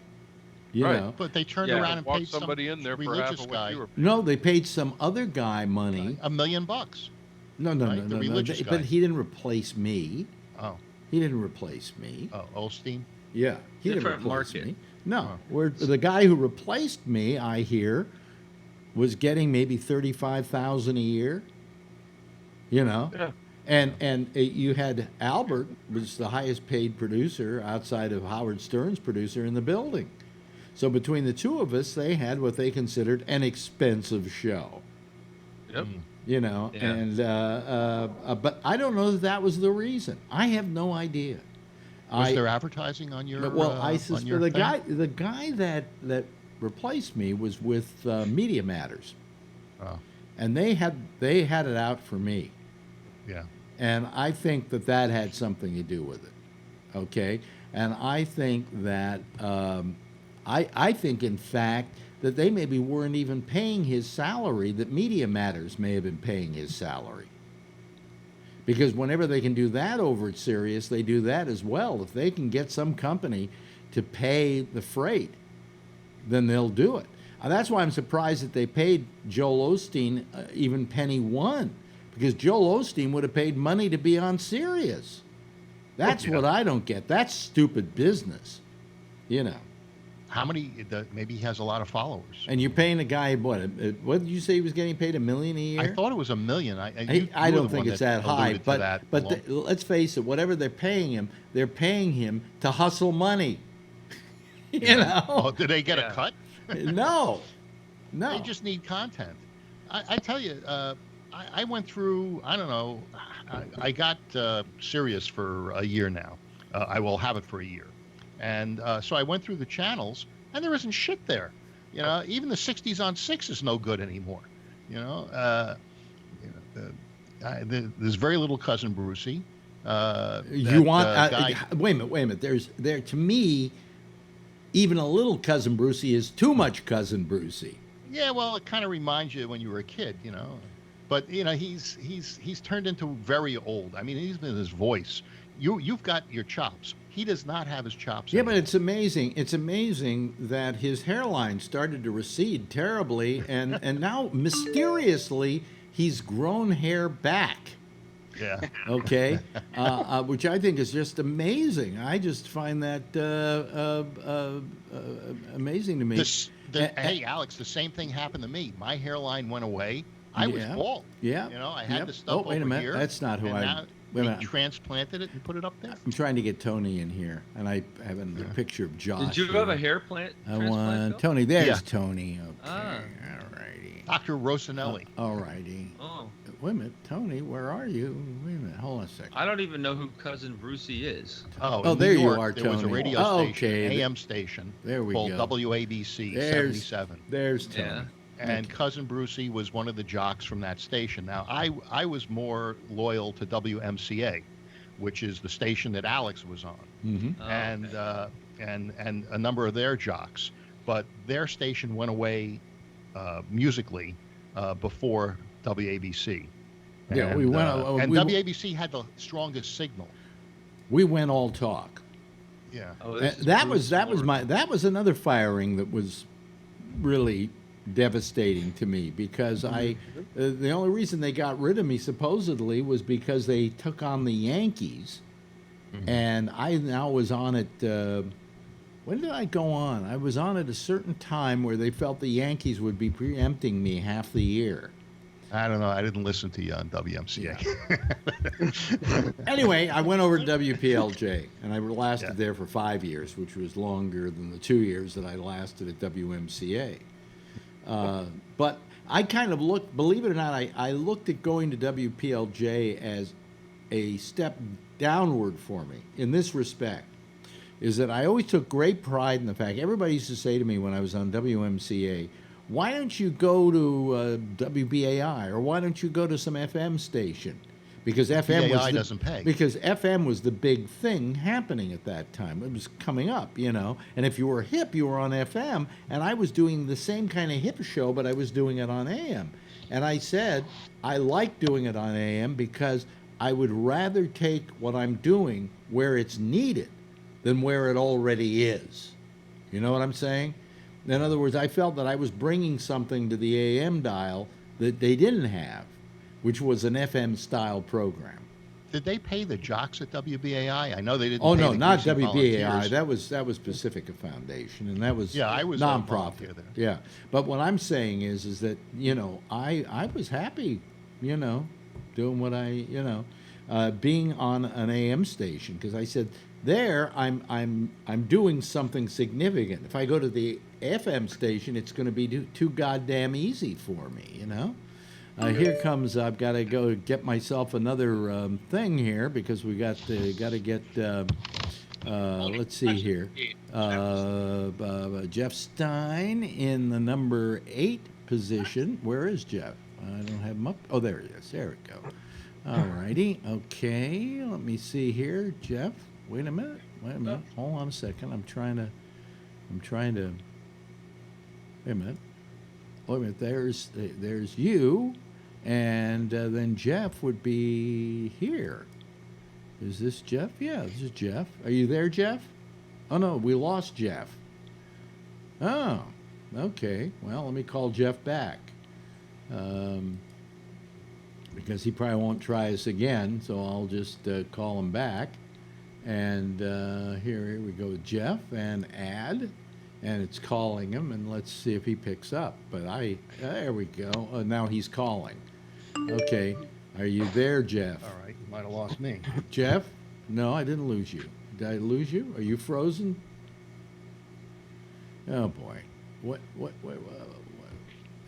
You Right. know? But they turned Yeah. around and Walk paid somebody some in there for religious half of guy what you were. No, they paid some other guy money. $1 million. No, right? The no. religious guy. But he didn't replace me. Oh, He didn't replace me. Osteen. Yeah, he didn't Different replace market. me. No, Oh. where the guy who replaced me, I hear, was getting maybe 35,000 a year. You know, Yeah. and you had Albert was the highest paid producer outside of Howard Stern's producer in the building. So between the two of us, they had what they considered an expensive show. Yep. You know, Yeah. and but I don't know that that was the reason. I have no idea. Was there advertising on your? Well, I on suspect your the thing? guy that replaced me was with Media Matters, Oh, and they had it out for me, yeah. and I think that had something to do with it. Okay, and I think that I think in fact that they maybe weren't even paying his salary. That Media Matters may have been paying his salary. Because whenever they can do that over at Sirius, they do that as well. If they can get some company to pay the freight, then they'll do it. That's why I'm surprised that they paid Joel Osteen even penny one, because Joel Osteen would have paid money to be on Sirius. That's what I don't get. That's stupid business, you know. How many? Maybe he has a lot of followers. And you're paying a guy what did you say he was getting paid $1 million a year? I thought it was $1 million. I You were don't the think one it's that high, alluded to that but let's face it. Whatever they're paying him to hustle money. You know? Oh, did they get Yeah. a cut? No. They just need content. I tell you, I went through. I don't know. I got Sirius for a year now. I will have it for a year, and so I went through the channels, and there isn't shit there. You know, even the 60s on 6 is no good anymore. You know, there's very little Cousin Brucey. You want guy? wait a minute. There to me, even a little Cousin Brucey is too much Cousin Brucey. Yeah, well, it kind of reminds you when you were a kid, you know. But you know, he's turned into very old. I mean, even his voice. You've got your chops. He does not have his chops. Yeah, anymore. but it's amazing. It's amazing that his hairline started to recede terribly, and now mysteriously he's grown hair back. Yeah. Okay, which I think is just amazing. I just find that amazing to me. Hey, Alex, the same thing happened to me. My hairline went away. I was bald. Yeah. You know, I had Yep. the stuff wait a over minute. here. That's not who and I. now Wait a they minute. transplanted it and put it up there. I'm trying to get Tony in here, and I have a picture of Josh. Did you have a hair plant? I transplant, want Phil? Tony. There's Yeah. Tony. Okay. Ah. All righty. Dr. Rosinelli. All righty. Oh, Wait a minute, Tony. Where are you? Wait a minute. Hold on a second. I don't even know who Cousin Brucey is. Oh, Oh, in there New you York, are, There was a Tony. radio Oh, station, okay. AM station, There we called go. WABC There's 77. There's Tony. Yeah. And Cousin Brucey was one of the jocks from that station. Now, I was more loyal to WMCA, which is the station that Alex was on, Mm-hmm. Oh, and okay. and a number of their jocks. But their station went away musically before WABC. Yeah, and, we went. and we, WABC had the strongest signal. we went all talk. Yeah. Oh, this is That Bruce was Lord. that was another firing that was really devastating to me because the only reason they got rid of me supposedly was because they took on the Yankees, and I now was on it. When did I go on? I was on at a certain time where they felt the Yankees would be preempting me half the year. I don't know. I didn't listen to you on WMCA. Anyway, I went over to WPLJ, and I lasted Yeah. there for 5 years, which was longer than the 2 years that I lasted at WMCA. But I kind of looked, believe it or not, I looked at going to WPLJ as a step downward for me in this respect, is that I always took great pride in the fact, everybody used to say to me when I was on WMCA, why don't you go to WBAI, or why don't you go to some FM station? Because FM BAI doesn't pay. Because FM was the big thing happening at that time. It was coming up, you know. And if you were hip, you were on FM. And I was doing the same kind of hip show, but I was doing it on AM. And I said, I like doing it on AM because I would rather take what I'm doing where it's needed than where it already is. You know what I'm saying? In other words, I felt that I was bringing something to the AM dial that they didn't have, which was an FM style program. Did they pay the jocks at WBAI? I know they didn't. Oh pay no, the not greasy WBAI. volunteers. That was Pacifica Foundation, and that was Yeah, I was a nonprofit. volunteer there. Yeah, but what I'm saying is that you know I was happy, you know, doing what being on an AM station because I said there I'm doing something significant. If I go to the FM station, it's going to be too goddamn easy for me, you know. Here comes. I've got to go get myself another thing here because we got to get. Let's see here. Jeff Stein in the number 8 position. Where is Jeff? I don't have him up. Oh, there he is. There we go. All righty. Okay. Let me see here, Jeff. Wait a minute. Hold on a second. I'm trying to. Wait a minute. Wait a minute. There's you, and then Jeff would be here. Is this Jeff? Yeah, this is Jeff. Are you there, Jeff? Oh no, we lost Jeff. Oh, okay. Well, let me call Jeff back. Because he probably won't try us again, so I'll just call him back. And here we go with Jeff and add, and it's calling him, and let's see if he picks up. But there we go. Now he's calling. Okay, are you there, Jeff? All right, you might have lost me. Jeff? No, I didn't lose you. Did I lose you? Are you frozen? Oh boy,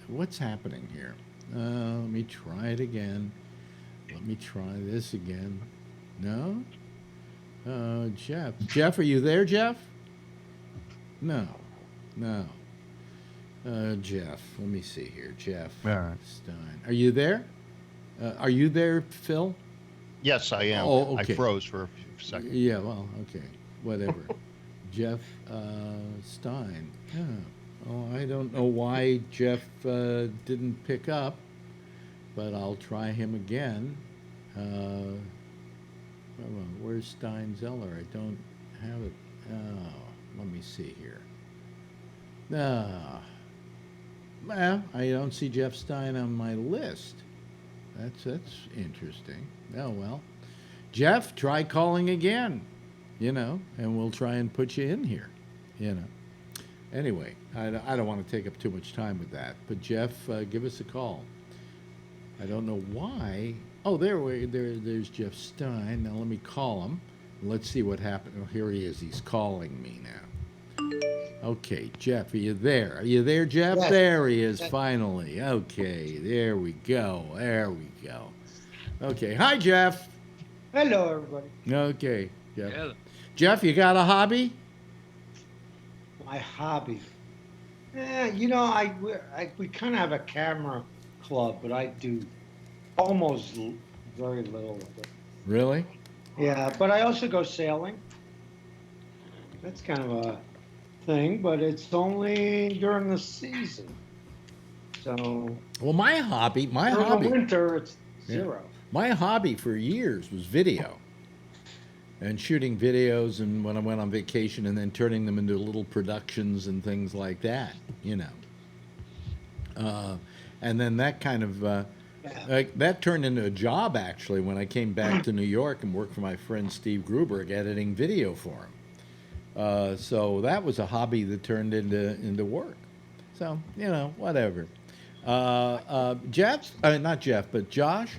what's happening here? Let me try it again. Let me try this again. No? Jeff. Jeff, are you there, Jeff? No. Jeff. Let me see here. Jeff All right. Stein. Are you there? Are you there, Phil? Yes, I am. Oh, okay. I froze for a few seconds. Yeah, well, okay. Whatever. Jeff Stein. Yeah. Oh, I don't know why Jeff didn't pick up, but I'll try him again. Where's Stein Zeller? I don't have it. Oh, let me see here. Well, I don't see Jeff Stein on my list. That's interesting. Oh, well. Jeff, try calling again, and we'll try and put you in here, Anyway, I don't want to take up too much time with that, but Jeff, give us a call. I don't know why. Oh, there's Jeff Stein. Now let me call him. Let's see what happened. Oh, here he is. He's calling me now. Okay, Jeff, are you there? Are you there, Jeff? Yes. There he is, finally. Okay, there we go. There we go. Okay, hi, Jeff. Hello, everybody. Okay, Jeff. Yeah. Jeff, you got a hobby? My hobby. We kind of have a camera club, but I do almost very little with it. Really? Yeah, but I also go sailing. That's kind of a thing, but it's only during the season. So. Well, my hobby. During the winter, it's zero. My hobby for years was video. And shooting videos, and when I went on vacation, and then turning them into little productions and things like that, and then that kind of that turned into a job actually when I came back to New York and worked for my friend Steve Gruberg editing video for him. So that was a hobby that turned into work. So whatever. Jeff, not Jeff, but Josh.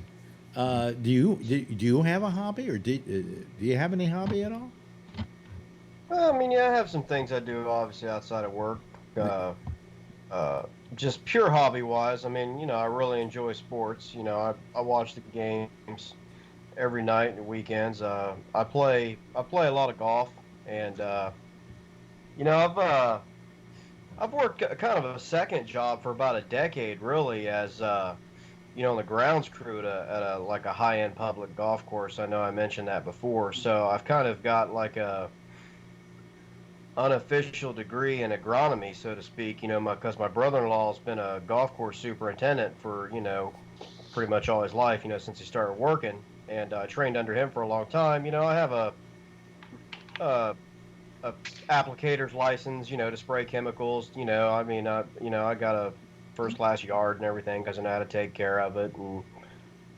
Do you have a hobby, or do you have any hobby at all? Well, I mean, yeah, I have some things I do obviously outside of work. Just pure hobby-wise, I mean, I really enjoy sports. I watch the games every night and weekends. I play a lot of golf, and I've worked kind of a second job for about a decade, really, as on the grounds crew at a high-end public golf course. I know I mentioned that before. So I've kind of got like a unofficial degree in agronomy, so to speak, because my brother-in-law has been a golf course superintendent for, pretty much all his life, since he started working, and I trained under him for a long time. I have a applicator's license, to spray chemicals, I got a first-class yard and everything because I know how to take care of it, and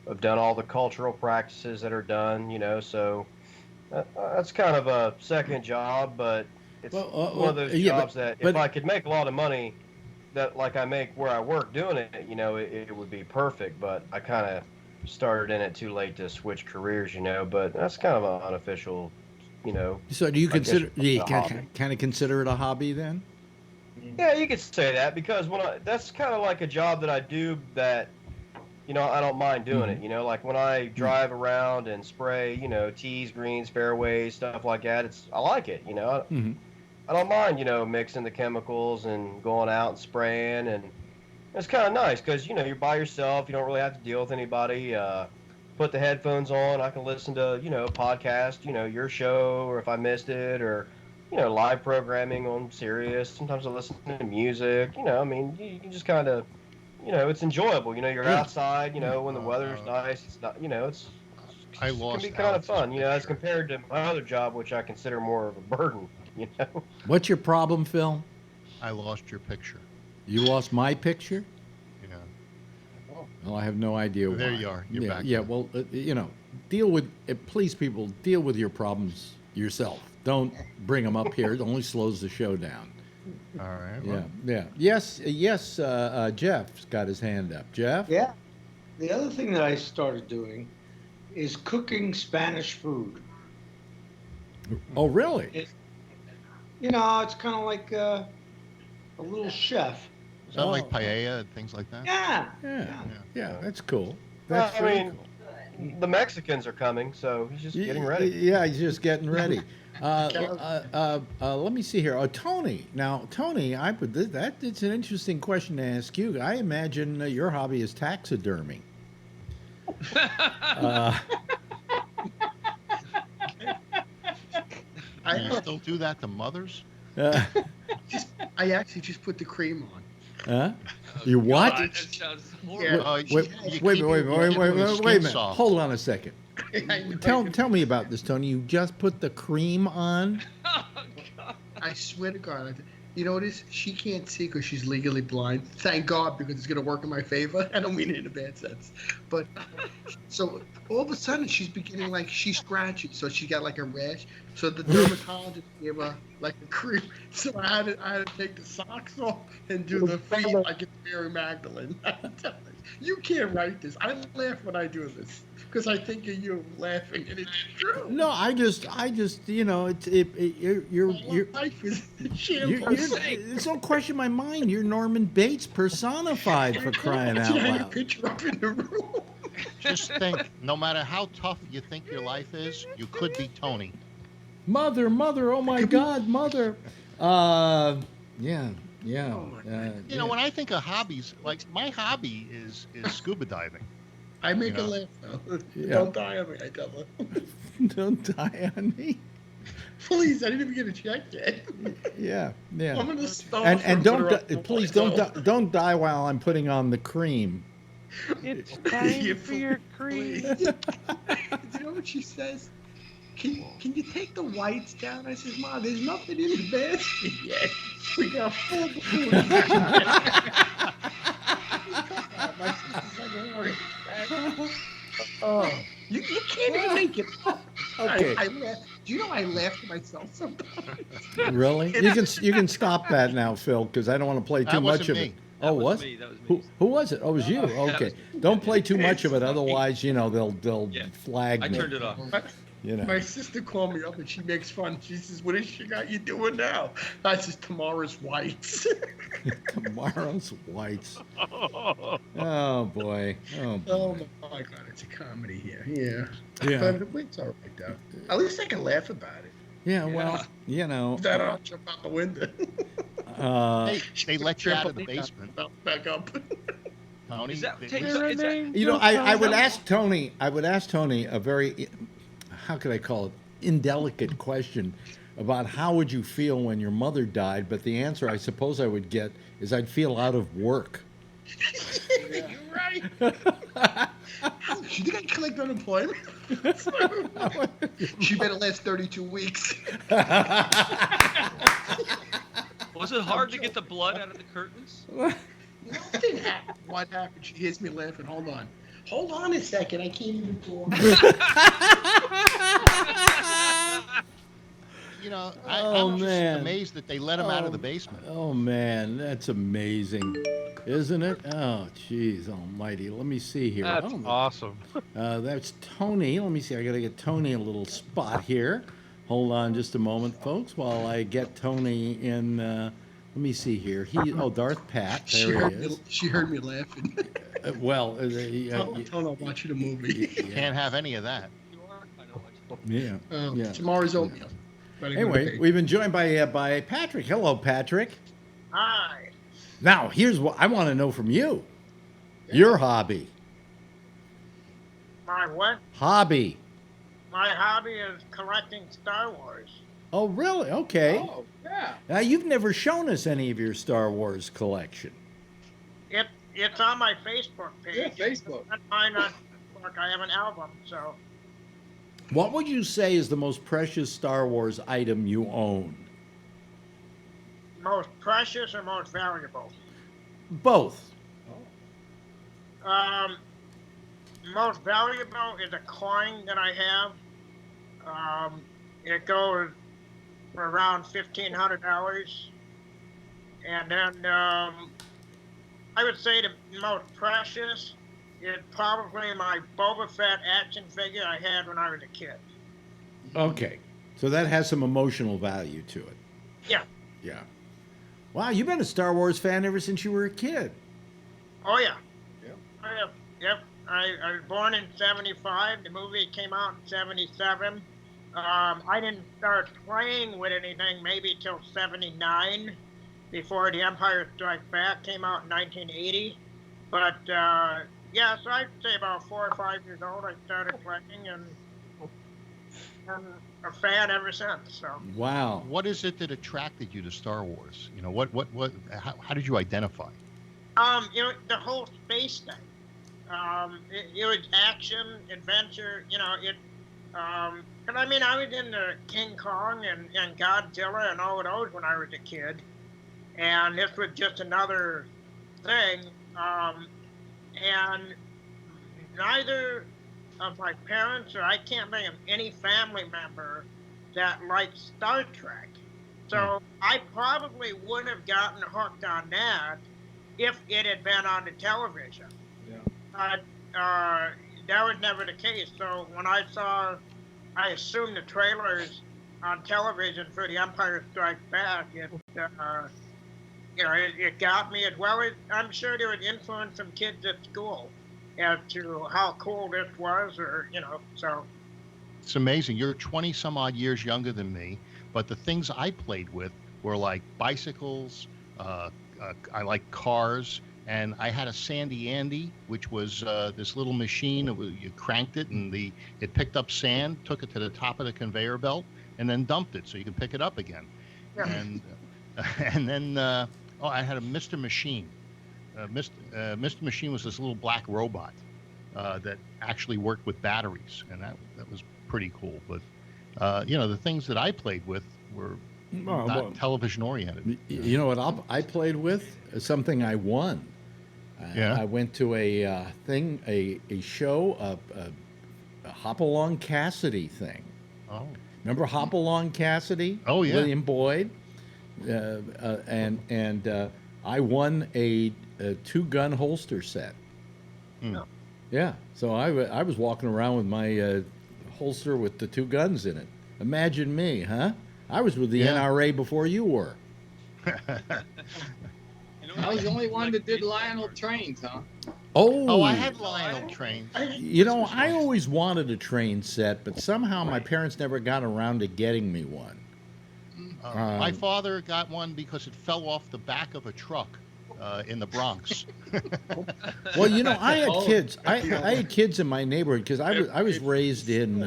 I've done all the cultural practices that are done, so that's kind of a second job, but it's one of those jobs that if I could make a lot of money that like I make where I work doing it, it would be perfect, but I kind of started in it too late to switch careers, but that's kind of an unofficial, So do you kind of consider it a hobby then? Yeah, you could say that, because that's kind of like a job that I do that, I don't mind doing it, like when I drive around and spray, tees, greens, fairways, stuff like that, I like it, I don't mind, mixing the chemicals and going out and spraying, and it's kind of nice because, you're by yourself, you don't really have to deal with anybody, put the headphones on, I can listen to, a podcast, your show, or if I missed it, or, live programming on Sirius. Sometimes I listen to music, you can just kind of, it's enjoyable, you're outside, when the weather's nice, it's not, it can be kind of fun, as compared to my other job, which I consider more of a burden, What's your problem, Phil? I lost your picture. You lost my picture? Yeah. Well, I have no idea why. There you are. You're back. Yeah, well, please, people, deal with your problems yourself. Don't bring them up here. It only slows the show down. All right. Well. Yeah. Yes, Jeff's got his hand up. Jeff? Yeah. The other thing that I started doing is cooking Spanish food. Oh, really? It's kind of like a little chef. Is that like paella and things like that? Yeah, that's cool. Well, That's the Mexicans are coming, so he's just getting ready. Yeah, he's just getting ready. Let me see here. Oh, Tony. Now, Tony, it's an interesting question to ask you. I imagine your hobby is taxidermy. Do you still do that to mothers? I actually just put the cream on. Huh? You what? God, that sounds horrible. Yeah. Wait a minute. Hold on a second. Tell me about this, Tony. You just put the cream on? Oh, God. I swear to God. You know what it is? She can't see because she's legally blind. Thank God, because it's going to work in my favor. I don't mean it in a bad sense. But so all of a sudden she's beginning like she's scratchy. So she got like a rash. So the dermatologist gave her like a cream. So I had to take the socks off and do the feet like it's Mary Magdalene. You can't write this. I laugh when I do this because I think of you laughing, and it's true. No, I just, you know, you're life is shambles. There's no question in my mind. You're Norman Bates personified, for crying out I had a loud. picture up in the room. Just think, no matter how tough you think your life is, you could be Tony. Mother, oh my God, mother. Yeah. You know, when I think of hobbies, like my hobby is scuba diving. I make her laugh though. Yeah. Don't die on me, I tell her. Don't die on me. Please, I didn't even get a check yet. Yeah. I'm gonna stop. And please don't die while I'm putting on the cream. It's time for your cream. Do you know what she says? Can you take the whites down? I says, Mom, there's nothing in the basket yet. We got full balloons. My sister's like, oh, you can't even make it up. Okay. I laugh. Do you know I laugh to myself sometimes? Really? You can stop that now, Phil, because I don't want to play too much of it. That Oh, was what? me. That was me. Who was it? Oh, it was you. Okay. Don't play too much of it, otherwise, you know, they'll flag I me. turned it off. You know. My sister called me up and she makes fun. She says, "What is she got you doing now?" I says, "Tomorrow's whites." Tomorrow's whites. Oh boy. Oh my God, it's a comedy here. Yeah. Yeah. But it's all right though. At least I can laugh about it. Yeah. Well, you know. Then I'll jump out the window. They let you out of the basement. Back up. Tony, Is that, You know, I would ask Tony. I would ask Tony a very, how could I call it, indelicate question about how would you feel when your mother died. But the answer I suppose I would get is I'd feel out of work. You're right. You think I collect unemployment? She better last 32 weeks. Was it hard to get the blood out of the curtains? Nothing happened. What happened? She hears me laughing. Hold on a second. I can't even talk. You know, I'm just amazed that they let him out of the basement. Oh man, that's amazing, isn't it? Oh jeez almighty. Let me see here. That's awesome. That's Tony. Let me see. I gotta get Tony a little spot here. Hold on just a moment, folks, while I get Tony in. Let me see here. Darth Pat. There he is. She heard me laughing. I'll watch the movie. You can't have any of that. Yeah. Tomorrow's oatmeal. Anyway, we've been joined by Patrick. Hello, Patrick. Hi. Now, here's what I want to know from you. Yeah. Your hobby. My what? Hobby. My hobby is collecting Star Wars. Oh, really? Okay. Oh, yeah. Now, you've never shown us any of your Star Wars collection. It's on my Facebook page. Yeah, Facebook. That's mine on Facebook. I have an album, so. What would you say is the most precious Star Wars item you own? Most precious or most valuable? Both. Most valuable is a coin that I have. It goes for around $1,500. And then I would say the most precious is probably my Boba Fett action figure I had when I was a kid. Okay. So that has some emotional value to it. Yeah. Yeah. Wow, you've been a Star Wars fan ever since you were a kid. Oh, yeah. Yeah. Yep. I was born in 75. The movie came out in 77. I didn't start playing with anything maybe till '79, before The Empire Strikes Back came out in 1980. But yeah, so I'd say about 4 or 5 years old I started playing, and I'm a fan ever since. So. Wow. What is it that attracted you to Star Wars? You know, how did you identify? The whole space thing. It was action, adventure. And I mean, I was into King Kong and Godzilla and all of those when I was a kid, and this was just another thing. And neither of my parents, or I can't think of any family member that liked Star Trek. So I probably would have gotten hooked on that if it had been on the television. Yeah. That was never the case. So when I assumed the trailers on television for The Empire Strikes Back, it got me, as well as I'm sure it would influence some kids at school as to how cool this was, so. It's amazing. You're 20 some odd years younger than me, but the things I played with were like bicycles, I like cars, and I had a Sandy Andy, which was this little machine. You cranked it, and it picked up sand, took it to the top of the conveyor belt, and then dumped it so you could pick it up again. Yeah. And then I had a Mr. Machine. Mr. Machine was this little black robot that actually worked with batteries, and that was pretty cool. But the things that I played with were not television oriented. You know what I played with? Something I won. I went to a show, a Hopalong Cassidy thing. Oh. Remember Hopalong Cassidy? Oh, yeah. William Boyd. And I won a 2-gun holster set. Mm. Yeah. So I was walking around with my holster with the 2 guns in it. Imagine me, huh? I was with the NRA before you were. I was the only one that did Lionel trains, huh? Oh, I had Lionel trains. I always wanted a train set, but somehow my parents never got around to getting me one. My father got one because it fell off the back of a truck in the Bronx. Well, I had kids. I had kids in my neighborhood because I was raised in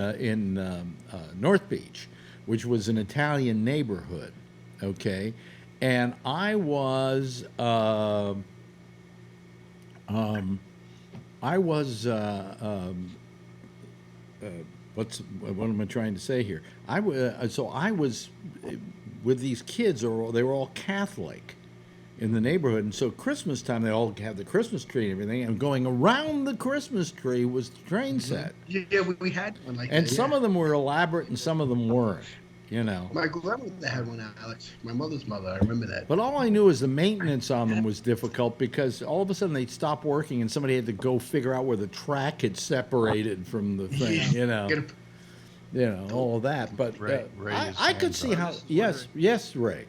North Beach, which was an Italian neighborhood. Okay. And I was, what am I trying to say here? I was with these kids, or they were all Catholic in the neighborhood, and so Christmas time they all have the Christmas tree and everything, and going around the Christmas tree was the train set. Yeah, we had one like that. And some of them were elaborate, and some of them weren't. My grandmother had one, Alex. My mother's mother. I remember that. But all I knew is the maintenance on them was difficult because all of a sudden they'd stop working and somebody had to go figure out where the track had separated from the thing, all of that. But I could see how. Yes, Ray.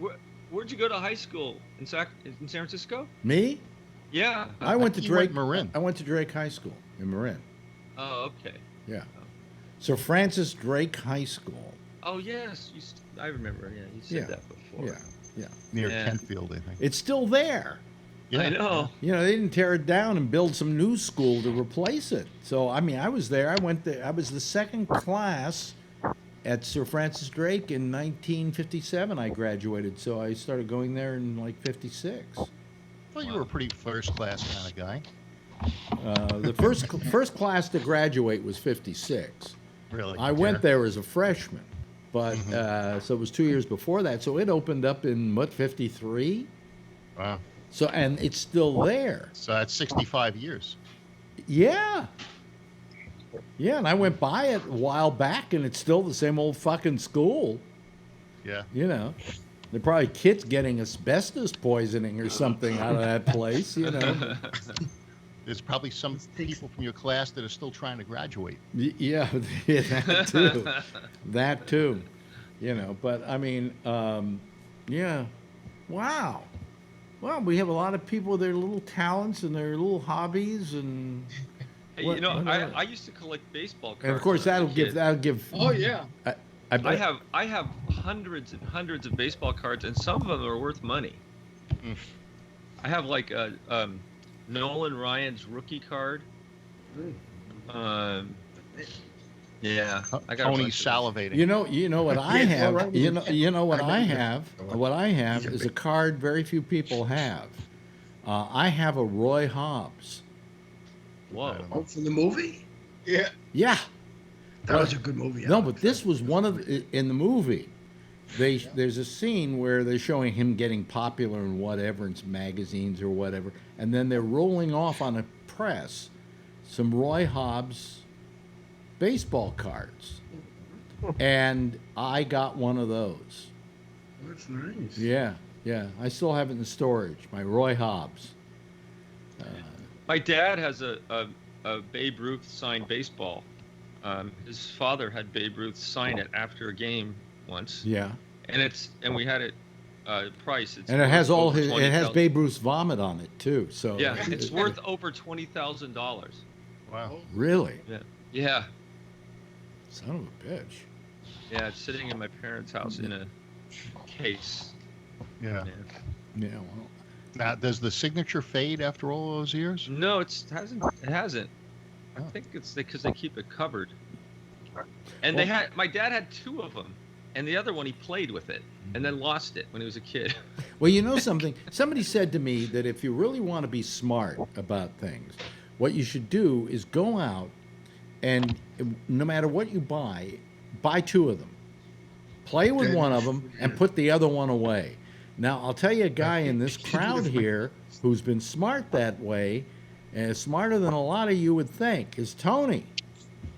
Where'd you go to high school in San Francisco? Me? Yeah. I went to Drake Marin. I went to Drake High School in Marin. Oh, okay. Yeah. So Francis Drake High School. Oh yes, I remember. Yeah, you said that before. Yeah. Near Kentfield, I think. It's still there. Yeah. I know. They didn't tear it down and build some new school to replace it. So I mean, I was there. I went there. I was the second class at Sir Francis Drake in 1957. I graduated, so I started going there in like '56. I thought you were a pretty first class kind of guy. The first class to graduate was '56. Really? I went there as a freshman. But so it was 2 years before that. So it opened up in '53. Wow. So and it's still there. So that's 65 years. Yeah. Yeah, and I went by it a while back, and it's still the same old fucking school. Yeah. They're probably kids getting asbestos poisoning or something out of that place. There's probably some people from your class that are still trying to graduate. Yeah, that too. That too. But I mean, yeah. Wow. Well, we have a lot of people with their little talents and their little hobbies and. Hey, I used to collect baseball cards. And of course, that'll give. Oh yeah. I have hundreds and hundreds of baseball cards, and some of them are worth money. I have like Nolan Ryan's rookie card. Yeah, I got Tony's salivating. You know what I have. right. You know what I remember. have. What I have He's a is a big- card very few people have. I have a Roy Hobbs. Whoa. Oh, from the movie? Yeah. Yeah. That was a good movie. No, but this was one of in the movie. There's a scene where they're showing him getting popular in whatever, in some magazines or whatever, and then they're rolling off on a press some Roy Hobbs baseball cards, and I got one of those. That's nice. Yeah, I still have it in storage. My Roy Hobbs. My dad has a Babe Ruth signed baseball. His father had Babe Ruth sign it after a game once. Yeah, And we had it price. It's and it has worth all over his. It has $20,000. Babe Ruth's vomit on it too. So Yeah, it's worth over $20,000. Wow. Really, Yeah, son of a bitch. yeah. It's sitting in my parents' house in a case. Yeah. Yeah, well, Now, does the signature fade after all those years? No, it hasn't. It hasn't. I Oh. think it's because they keep it covered. And they had my dad had two of them, and the other one he played with it, and then lost it when he was a kid. well, you know something? Somebody said to me that if you really want to be smart about things, what you should do is go out and no matter what you buy two of them. Play with one of them and put the other one away. Now, I'll tell you a guy in this crowd here who's been smart that way, and smarter than a lot of you would think, is Tony.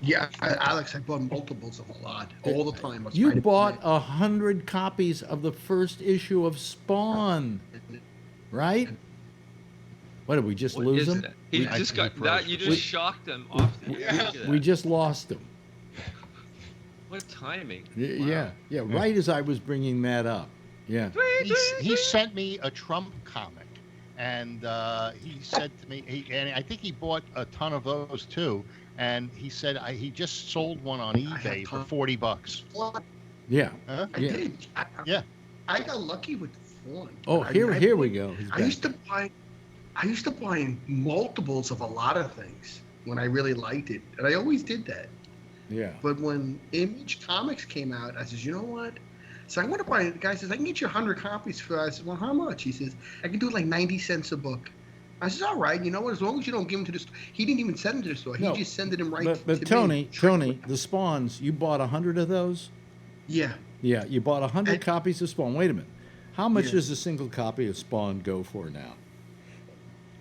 Yeah, Alex, I bought multiples of a lot all the time. I was You trying to bought play. 100 copies of the first issue of Spawn, right? What, did we just What lose is him? that? He just got that. You just shocked him off. Look at that. We just lost him. What timing? Yeah, right as I was bringing that up. Yeah. He sent me a Trump comic, and he said to me, and I think he bought a ton of those too. And he said he just sold one on eBay for $40. Yeah. Huh? I Yeah. did. Yeah. I got lucky with the font. Oh, here we go. He's I back. used to buy multiples of a lot of things when I really liked it, and I always did that. Yeah. But when Image Comics came out, I says, you know what? So I'm going to buy it. The guy says, I can get you 100 copies for. I said, well, how much? He says, I can do it like 90 cents a book. I says, all right. You know what? As long as you don't give them to the store. He didn't even send them to the store. He No, just sent them right But to Tony, me. the Spawns, you bought 100 of those? Yeah. Yeah, you bought 100 And- copies of Spawn. Wait a minute. How much Yeah. does a single copy of Spawn go for now?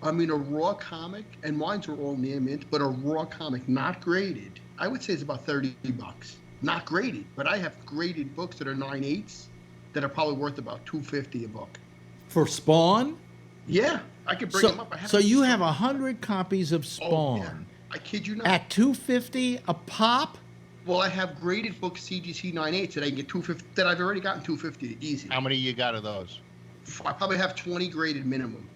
I mean, a raw comic, and mine's are all near mint, but a raw comic, not graded, I would say it's about $30. Not graded, but I have graded books that are 9/8 that are probably worth about $2.50 a book. For Spawn? Yeah, I could bring them up. I So you have a 100 copies of Spawn yeah. I kid you not. at $2.50 a pop? Well, I have graded books CGC 9/8 that I can get $2.50 that I've already gotten $2.50 easy. How many you got of those? I probably have 20 graded minimum.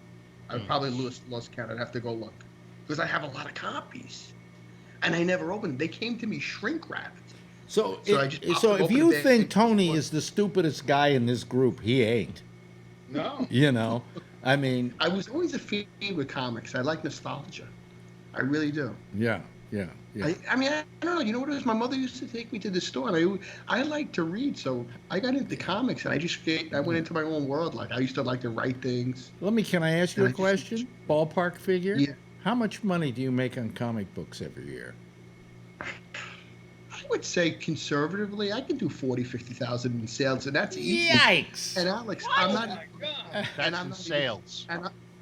I'd probably lost count. I'd have to go look because I have a lot of copies, and I never opened. They came to me shrink wrapped. So I just popped so them if open you and they- think Tony is the stupidest guy in this group, he ain't. No. You know? I mean, I was always a fiend with comics. I like nostalgia. I really do. yeah. I mean, I don't know. You know what it is? My mother used to take me to the store, and I like to read, so I got into comics, and I went into my own world. Like I used to like to write things. Can I ask you a And I just- question? Ballpark figure? Yeah. How much money do you make on comic books every year? I would say conservatively, I can do 50,000 in sales, and that's easy. Yikes! And Alex, I'm not. That's And I'm in not sales.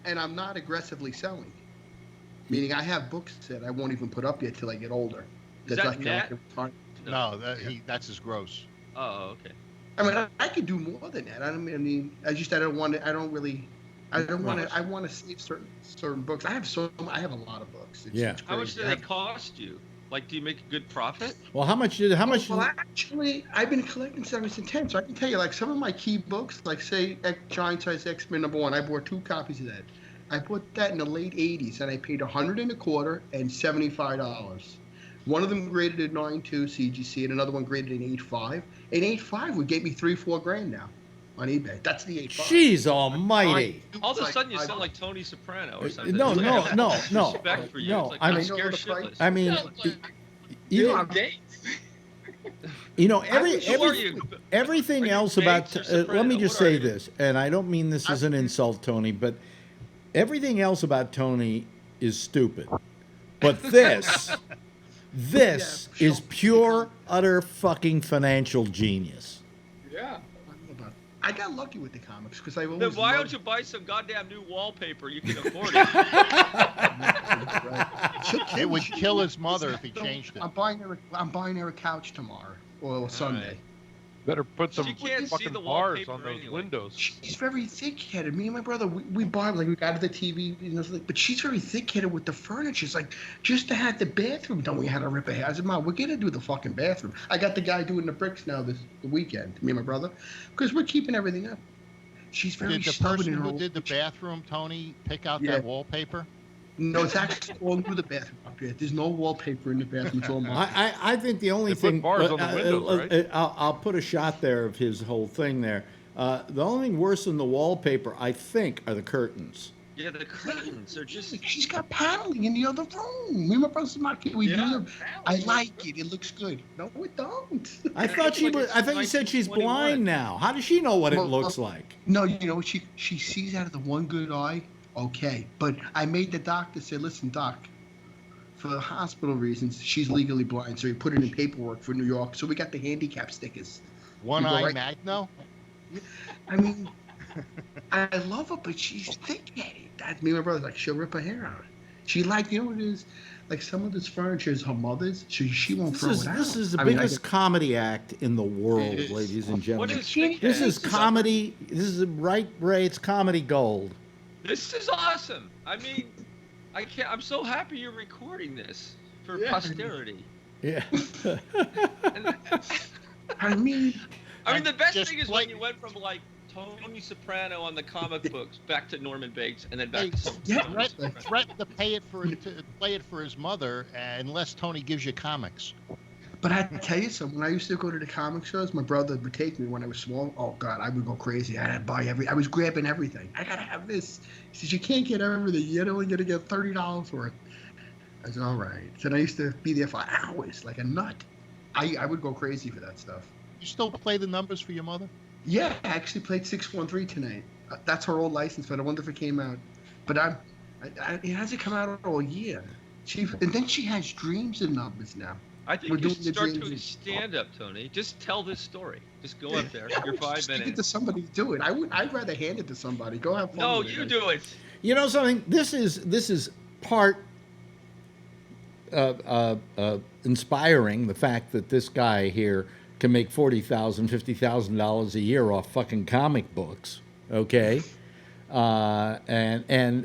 And I'm not aggressively selling. Meaning, I have books that I won't even put up yet till I get older. Is That's that like net? No, that's his gross. Oh, okay. I mean, I could do more than that. I mean, I don't want to. I don't want to. I want to save certain books. I have a lot of books. It's How much crazy. do they cost you? Like, do you make a good profit? Well, how much? Well, actually, I've been collecting since I was in 10, so I can tell you, like, some of my key books, like, say, Giant Size X-Men #1, I bought 2 copies of that. I bought that in the late 80s, and I paid $125 and $75. One of them graded at 9.2 CGC, and another one graded at 8.5. An 8.5 would get me $3-4 grand now on eBay. That's the 8.5. Jeez almighty. All of a sudden, you sound like Tony Soprano or something. No, It's like no, I have no, respect for you. no. It's like I I'm mean- scared shitless. I mean, You you, on dates? you know, Who are you? everything Are you else about. Bates or Let me Soprano? just What are say you? this, and I don't mean this as an insult, Tony, but everything else about Tony is stupid. But this is pure, utter fucking financial genius. Yeah. I got lucky with the comics because I always Then why loved- don't you buy some goddamn new wallpaper? You can afford it. It would kill his mother if he changed it. I'm buying her a couch tomorrow or Sunday. Better put some She can't see fucking the bars wallpaper on those anyway. windows. She's very thick-headed. Me and my brother, we buy like we got the TV, you know, but she's very thick-headed with the furniture. It's like just to have the bathroom done, we had to rip her hair. I said, Mom, we're gonna do the fucking bathroom. I got the guy doing the bricks now the weekend. Me and my brother, because we're keeping everything up. She's very Did the stubborn person in her who did the bathroom, Tony, pick out Yeah. that wallpaper? No, it's actually all new the bathroom up here. There's no wallpaper in the bathroom. It's all mine. I think the only They put thing. bars on the windows, right? I'll put a shot there of his whole thing there. The only thing worse than the wallpaper, I think, are the curtains. Yeah, the curtains are just. She's got paneling in the other room. Me and my brother's not kidding. We do them. I like it. It looks good. No, it don't. I thought she was. I thought you said she's 1921. blind now. How does she know what it Well, looks like? No, you know what? She sees out of the one good eye. Okay, but I made the doctor say, listen, doc, for hospital reasons, she's legally blind. So he put it in paperwork for New York. So we got the handicap stickers. One You go eye right- Magno? I mean, I love her, but she's thick-headed. That me and my brother's like, she'll rip her hair out. She like, you know what it is? Like some of this furniture is her mother's, so she won't throw it out. This is the I mean, I biggest get- comedy act in the world, It is. ladies and What gentlemen. is thick This head? is comedy. This is right, Ray. It's comedy gold. This is awesome. I mean, I can't. I'm so happy you're recording this for Yeah. posterity. Yeah. And, I mean, the best Just thing is play- when you went from like Tony Soprano on the comic books back to Norman Bates and then back Hey, to some. yeah, Threaten to play it for his mother unless Tony gives you comics. but I tell you something. When I used to go to the comic shows, my brother would take me when I was small. Oh God, I would go crazy. I had to buy I was grabbing everything. I gotta have this. He says you can't get everything. You're only gonna get $30 for it. I said all right. So I used to be there for hours like a nut. I would go crazy for that stuff. You still play the numbers for your mother? Yeah, I actually played 613 tonight. That's her old license, but I wonder if it came out. But it hasn't come out all year. And then she has dreams and numbers now. I think We're you doing should the start dreams doing and- stand up, Tony. Just tell this story. Just go up there. You're Just 5 give it to minutes. somebody to do it. I'd rather hand it to somebody. Go have fun. No, with you it. do it. You know something? This is part inspiring. The fact that this guy here can make $40,000, $50,000 a year off fucking comic books. Okay, and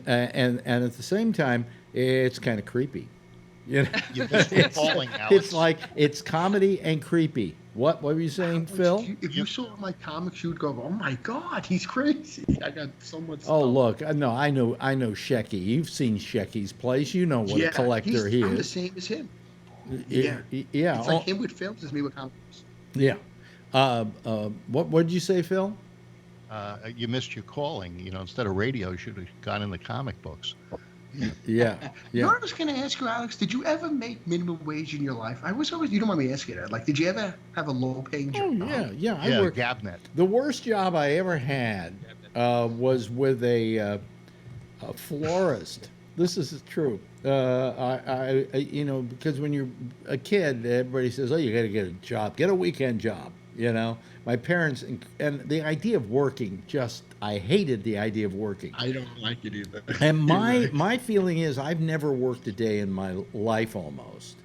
at the same time, it's kind of creepy. You know, You missed the falling, Alex. it's like it's comedy and creepy. What were you saying, Phil? If you saw my comics, you'd go, "Oh my God, he's crazy!" I got so much. Oh, stuff. look, I know Shecky. You've seen Shecky's place. You know what a collector he I'm the is. same as him. Yeah. It's like him with films as me with comics. Yeah. What did you say, Phil? You missed your calling. You know, instead of radio, you should have gone in the comic books. Yeah. You know Yeah. what I was going to ask you, Alex? Did you ever make minimum wage in your life? I was always, you don't mind me asking that. Like, did you ever have a low-paying Oh, job? yeah. I Yeah, worked. Gabnet. The worst job I ever had was with a florist. This is true. I you know, because when you're a kid, everybody says, "Oh, you got to get a job, get a weekend job." You know, my parents and the idea of working I hated the idea of working. I don't like it either. And my You're right. my feeling is I've never worked a day in my life almost,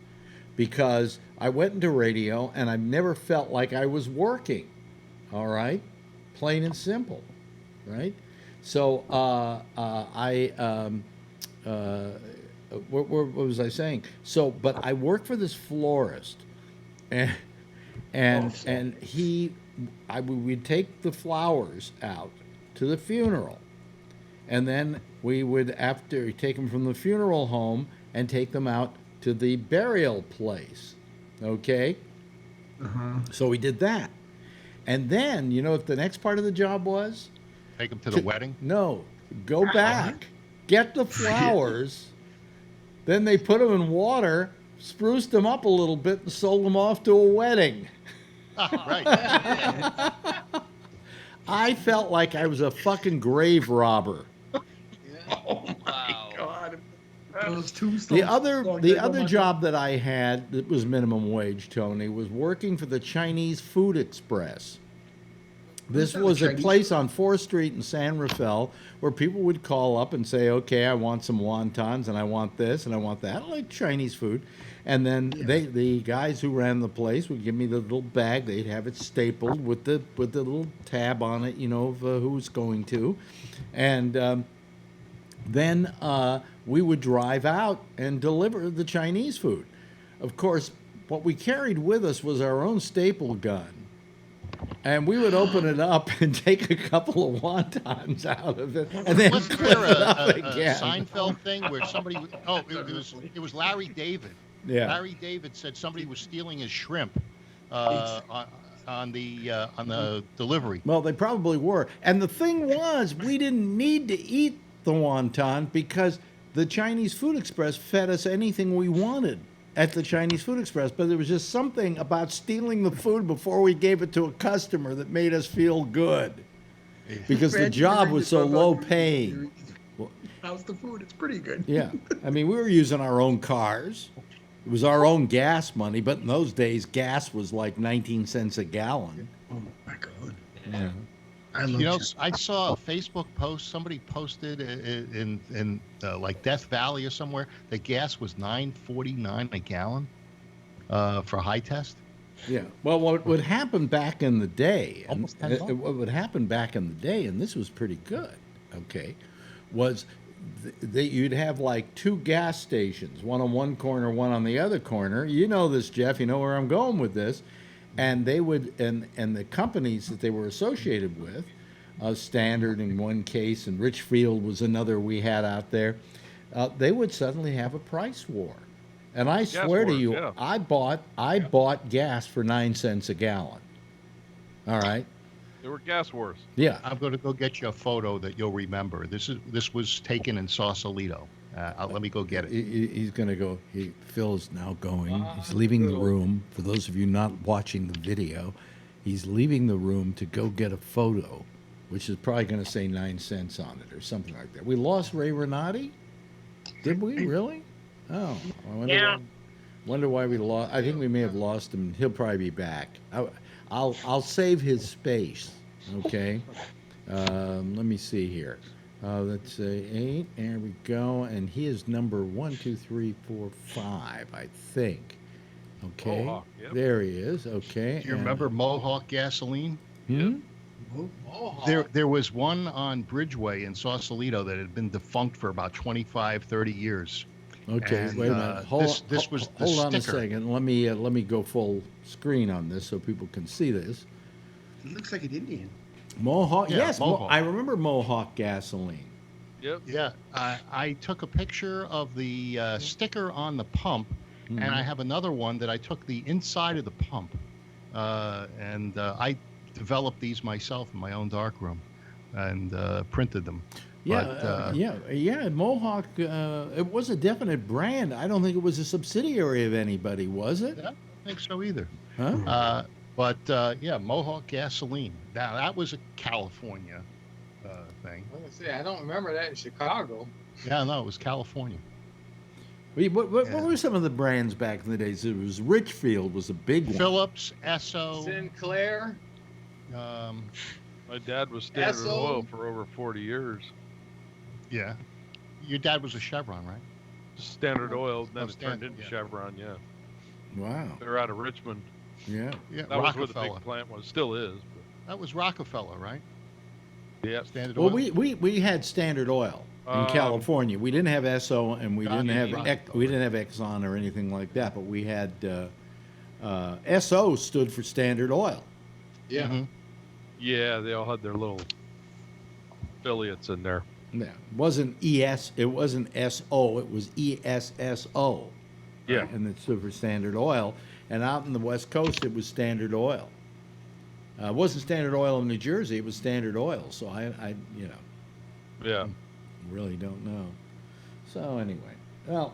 because I went into radio and I've never felt like I was working. All right, plain and simple, right? So what was I saying? So, but I worked for this florist, and we'd take the flowers out to the funeral, and then we would, after take them from the funeral home and take them out to the burial place. Okay? So we did that. And then, you know what the next part of the job was? Take them to the wedding? No. Go back, get the flowers, then they put them in water, spruced them up a little bit, and sold them off to a wedding. Right. I felt like I was a fucking grave robber. Oh my God. Those tombstones. The other job that I had that was minimum wage, Tony, was working for the Chinese Food Express. This was a place on 4th Street in San Rafael where people would call up and say, okay, I want some wontons and I want this and I want that. I like Chinese food. And then the guys who ran the place would give me the little bag. They'd have it stapled with the little tab on it, you know, of who's going to. And then we would drive out and deliver the Chinese food. Of course, what we carried with us was our own staple gun. And we would open it up and take a couple of wontons out of it, and then Wasn't clip there it up a again. Seinfeld thing where somebody? It was Larry David. Yeah. Larry David said somebody was stealing his shrimp on the delivery. Well, they probably were. And the thing was, we didn't need to eat the wonton because the Chinese Food Express fed us anything we wanted at the Chinese Food Express. But there was just something about stealing the food before we gave it to a customer that made us feel good. Because the job was so low paying. How's the food? It's pretty good. Yeah. I mean, we were using our own cars. It was our own gas money, but in those days, gas was like 19 cents a gallon. Oh, my God. Yeah. I love You know, you. I saw a Facebook post. Somebody posted in like Death Valley or somewhere that gas was $9.49 a gallon for high test. Yeah. Well, what would happen back in the day, and Almost $10. what would happen back in the day, and this was pretty good, okay, was that you'd have like two gas stations, one on one corner, one on the other corner. You know this, Jeff. You know where I'm going with this. And they would, and the companies that they were associated with, Standard in one case, and Richfield was another we had out there. They would suddenly have a price war, and I swear to you, yeah. I bought gas for 9 cents a gallon. All right. There were gas wars. Yeah. I'm going to go get you a photo that you'll remember. This was taken in Sausalito. Let me go get it. He's going to go. Phil's now going. He's leaving the room. For those of you not watching the video, he's leaving the room to go get a photo, which is probably going to say 9 cents on it or something like that. We lost Ray Renati? Did we really? Oh, wonder why we lost. I think we may have lost him. He'll probably be back. I'll save his space. Okay. Let me see here. Let's say 8. There we go. And he is number 1, 2, 3, 4, 5, I think. Okay. Mohawk, yep. There he is. Okay. Do you remember Mohawk gasoline? Hmm? There was one on Bridgeway in Sausalito that had been defunct for about 25, 30 years. Okay, And, wait a minute. this was the hold on a sticker. second. Let me go full screen on this so people can see this. He looks like an Indian. Mohawk. Yeah, Yes, Mohawk. I remember Mohawk gasoline. Yep. Yeah, I took a picture of the sticker on the pump, and I have another one that I took the inside of the pump, and I developed these myself in my own darkroom, and printed them. Yeah, But, yeah. Mohawk. It was a definite brand. I don't think it was a subsidiary of anybody, was it? I don't think so either. Huh? But yeah, Mohawk gasoline. Now that was a California thing. I was gonna say, I don't remember that in Chicago. Yeah, no, it was California. What were some of the brands back in the days? It was Richfield was a big one. Phillips, Esso. Sinclair. My dad was Standard Esso. Oil for over 40 years. Yeah, your dad was a Chevron, right? Standard Oil, then Oh, it turned Standard, into yeah. Chevron, yeah. Wow. They're out of Richmond. Yeah. Yeah, That was where the Rockefeller. big plant was. Still is. That was Rockefeller, right? But, yeah. Standard Well, Oil. we had Standard Oil in California. We didn't have Esso, and we didn't have Exxon or anything like that. But we had Esso stood for Standard Oil. Yeah. Mhm. Yeah, they all had their little affiliates in there. Yeah, it wasn't ES. It wasn't SO. It was ESSO. Yeah. And it's for Standard Oil. And out in the West Coast, it was Standard Oil. It wasn't Standard Oil in New Jersey. It was Standard Oil. So I Yeah. really don't know. So anyway, well,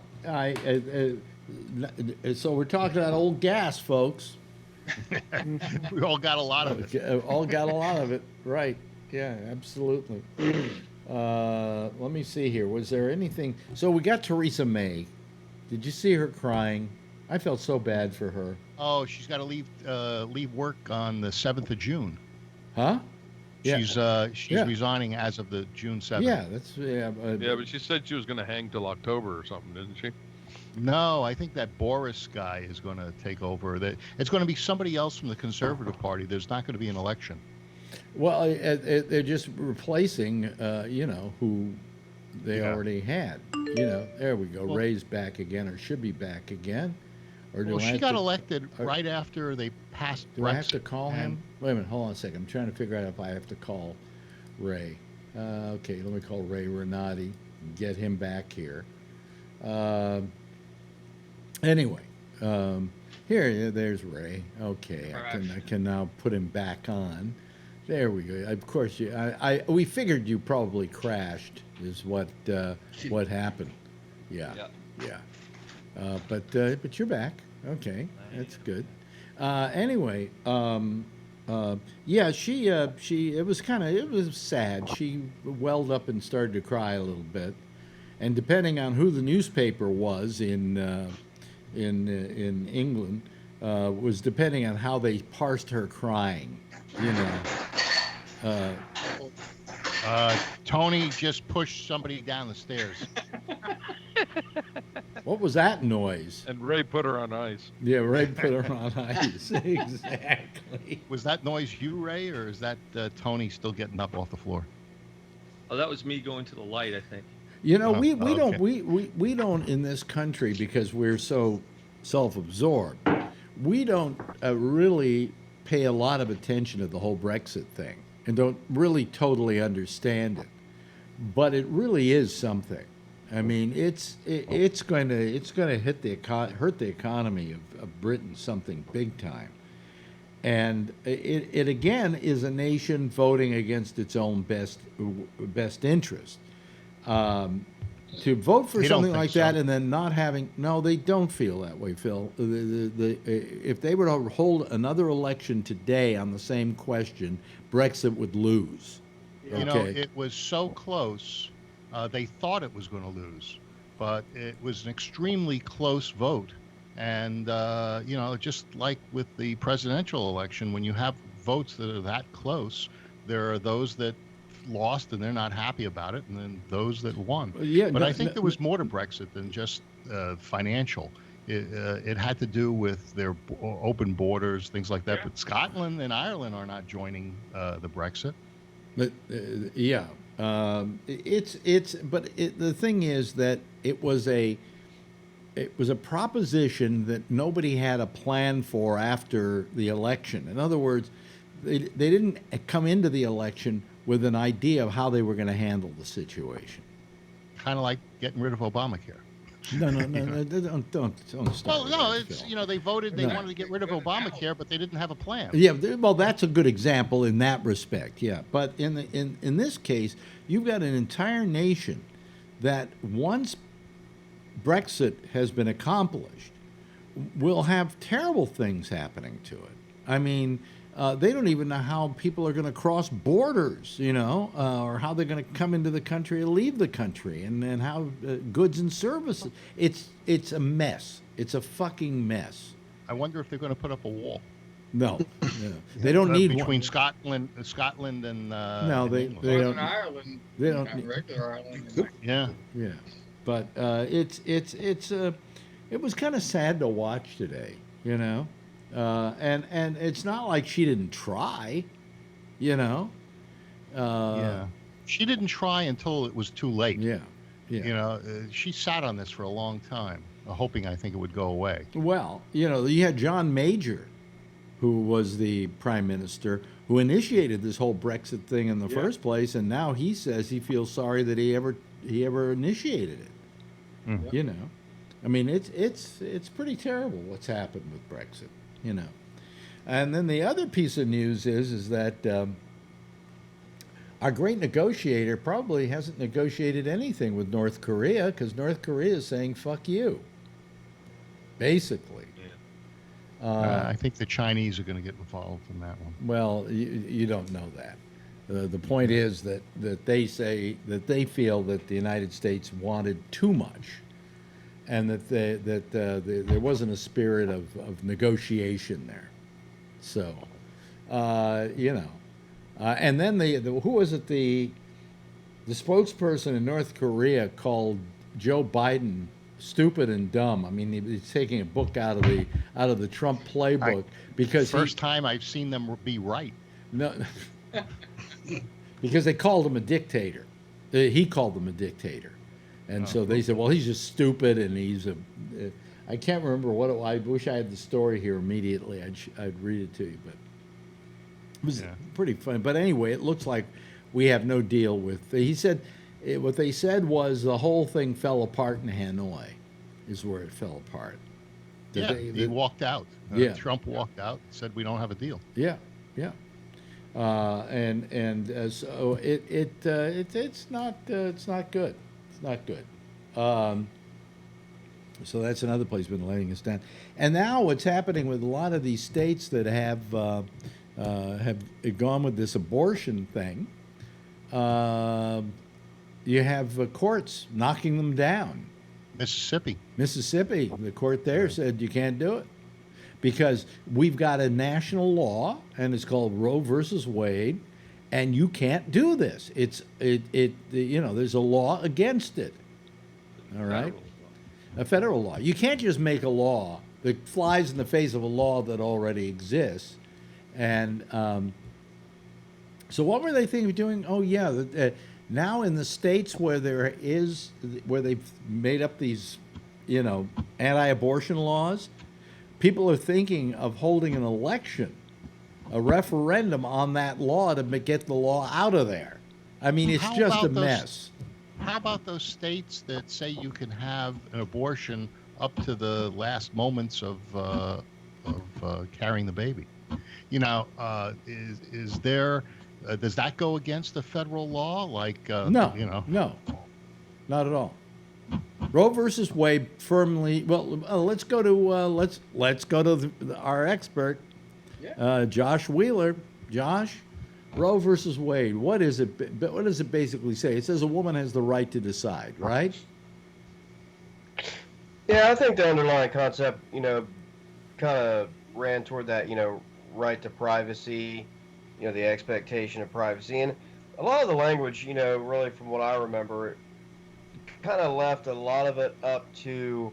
so we're talking about old gas, folks. We all got a lot of it. All got a lot of it, right? Yeah, absolutely. Let me see here. Was there anything? So we got Theresa May. Did you see her crying? I felt so bad for her. Oh, she's got to leave work on the 7th of June. Huh? Yeah. She's resigning as of the June 7th. Yeah, that's Yeah, but she said she was going to hang till October or something, didn't she? No, I think that Boris guy is going to take over. It's going to be somebody else from the Conservative Party. There's not going to be an election. Well, they're just replacing, who they already had. There we go. Well, Ray's back again, or should be back again. Or well, she got elected right after they passed Brexit. Do I have to call him? Wait a minute. Hold on a second. I'm trying to figure out if I have to call Ray. Okay, let me call Ray Renati and get him back here. Anyway, there's Ray. Okay, I can now put him back on. There we go. Of course, we figured you probably crashed. Is what happened. Yeah. But you're back. Okay, that's good. Anyway, she it was sad. She welled up and started to cry a little bit, and depending on who the newspaper was in England, was depending on how they parsed her crying. Tony just pushed somebody down the stairs. What was that noise? And Ray put her on ice. Yeah, Ray put her on ice. Exactly. Was that noise you, Ray, or is that Tony still getting up off the floor? Oh, that was me going to the light, I think. We don't in this country, because we're so self-absorbed. We don't really pay a lot of attention to the whole Brexit thing, and don't really totally understand it. But it really is something. I mean, it's going to hurt the economy of Britain something big time, and it again is a nation voting against its own best interest. To vote for something like that and then not having they don't feel that way, Phil. If they were to hold another election today on the same question, Brexit would lose. Okay. It was so close. They thought it was going to lose, but it was an extremely close vote. And, just like with the presidential election, when you have votes that are that close, there are those that lost and they're not happy about it, and then those that won. But I think there was more to Brexit than just financial. It had to do with their open borders, things like that. But Scotland and Ireland are not joining the Brexit. But the thing is that it was a proposition that nobody had a plan for after the election. In other words, they didn't come into the election with an idea of how they were going to handle the situation. Kind of like getting rid of Obamacare. No, don't start. Well, no, it's they voted. They wanted to get rid of Obamacare, but they didn't have a plan. Yeah, well, that's a good example in that respect. Yeah, but in this case, you've got an entire nation that once Brexit has been accomplished, will have terrible things happening to it. I mean, they don't even know how people are going to cross borders, or how they're going to come into the country or leave the country, and how goods and services. It's a mess. It's a fucking mess. I wonder if they're going to put up a wall. No, they don't need between one. Scotland and no, they don't. Ireland. They don't. Regular Ireland. Yeah. But it was kind of sad to watch today, and it's not like she didn't try, yeah. She didn't try until it was too late. Yeah. She sat on this for a long time, hoping, I think, it would go away. Well, you had John Major, who was the prime minister, who initiated this whole Brexit thing in the first place, and now he says he feels sorry that he ever initiated it. I mean, it's pretty terrible what's happened with Brexit, you know. And then the other piece of news is that our great negotiator probably hasn't negotiated anything with North Korea because North Korea is saying "fuck you," basically. I think the Chinese are going to get involved in that one. Well, you don't know that. The point is that they say that they feel that the United States wanted too much, and that there wasn't a spirit of negotiation there. So, you know, and then who was it? The spokesperson in North Korea called Joe Biden stupid and dumb. I mean, he's taking a book out of the Trump playbook because first time I've seen them be right. No, because they called him a dictator. He called them a dictator, and so they said, "Well, he's just stupid and he's a." I can't remember what I wish I had the story here immediately. I'd read it to you, but it was pretty funny. But anyway, it looks like we have no deal with. He said. What they said was the whole thing fell apart in Hanoi, is where it fell apart. He walked out. Trump walked out, said we don't have a deal. Yeah, yeah, so it's not good. It's not good. So that's another place been letting us down. And now what's happening with a lot of these states that have gone with this abortion thing. You have courts knocking them down. Mississippi, the court there said you can't do it because we've got a national law and it's called Roe versus Wade, and you can't do this. There's a law against it. All right, a federal law. You can't just make a law that flies in the face of a law that already exists. And so what were they thinking of doing? Oh yeah. Now in the states where they've made up these, anti-abortion laws, people are thinking of holding an election, a referendum on that law to get the law out of there. I mean, it's just a mess. How about those states that say you can have an abortion up to the last moments of carrying the baby? Is there? Does that go against the federal law? No, not at all. Roe versus Wade firmly. Well, let's go to our expert, Josh Wheeler. Josh, Roe versus Wade. What is it? What does it basically say? It says a woman has the right to decide, right? Yeah, I think the underlying concept, kind of ran toward that, right to privacy. The expectation of privacy. And a lot of the language, really from what I remember, it kind of left a lot of it up to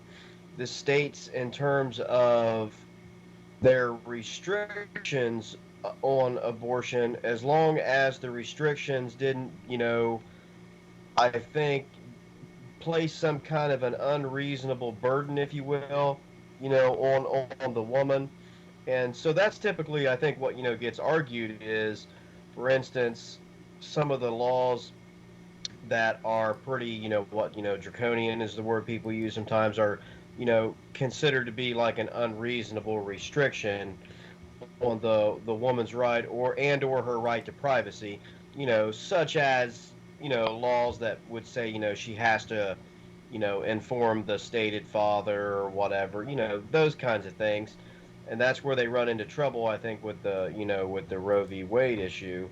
the states in terms of their restrictions on abortion, as long as the restrictions didn't, I think, place some kind of an unreasonable burden, if you will, on the woman. And so that's typically, I think, what, gets argued is, for instance, some of the laws that are pretty, draconian is the word people use sometimes, are, considered to be like an unreasonable restriction on the woman's right or her right to privacy, such as, laws that would say, she has to, inform the stated father or whatever, those kinds of things. And that's where they run into trouble, I think, with the Roe v. Wade issue,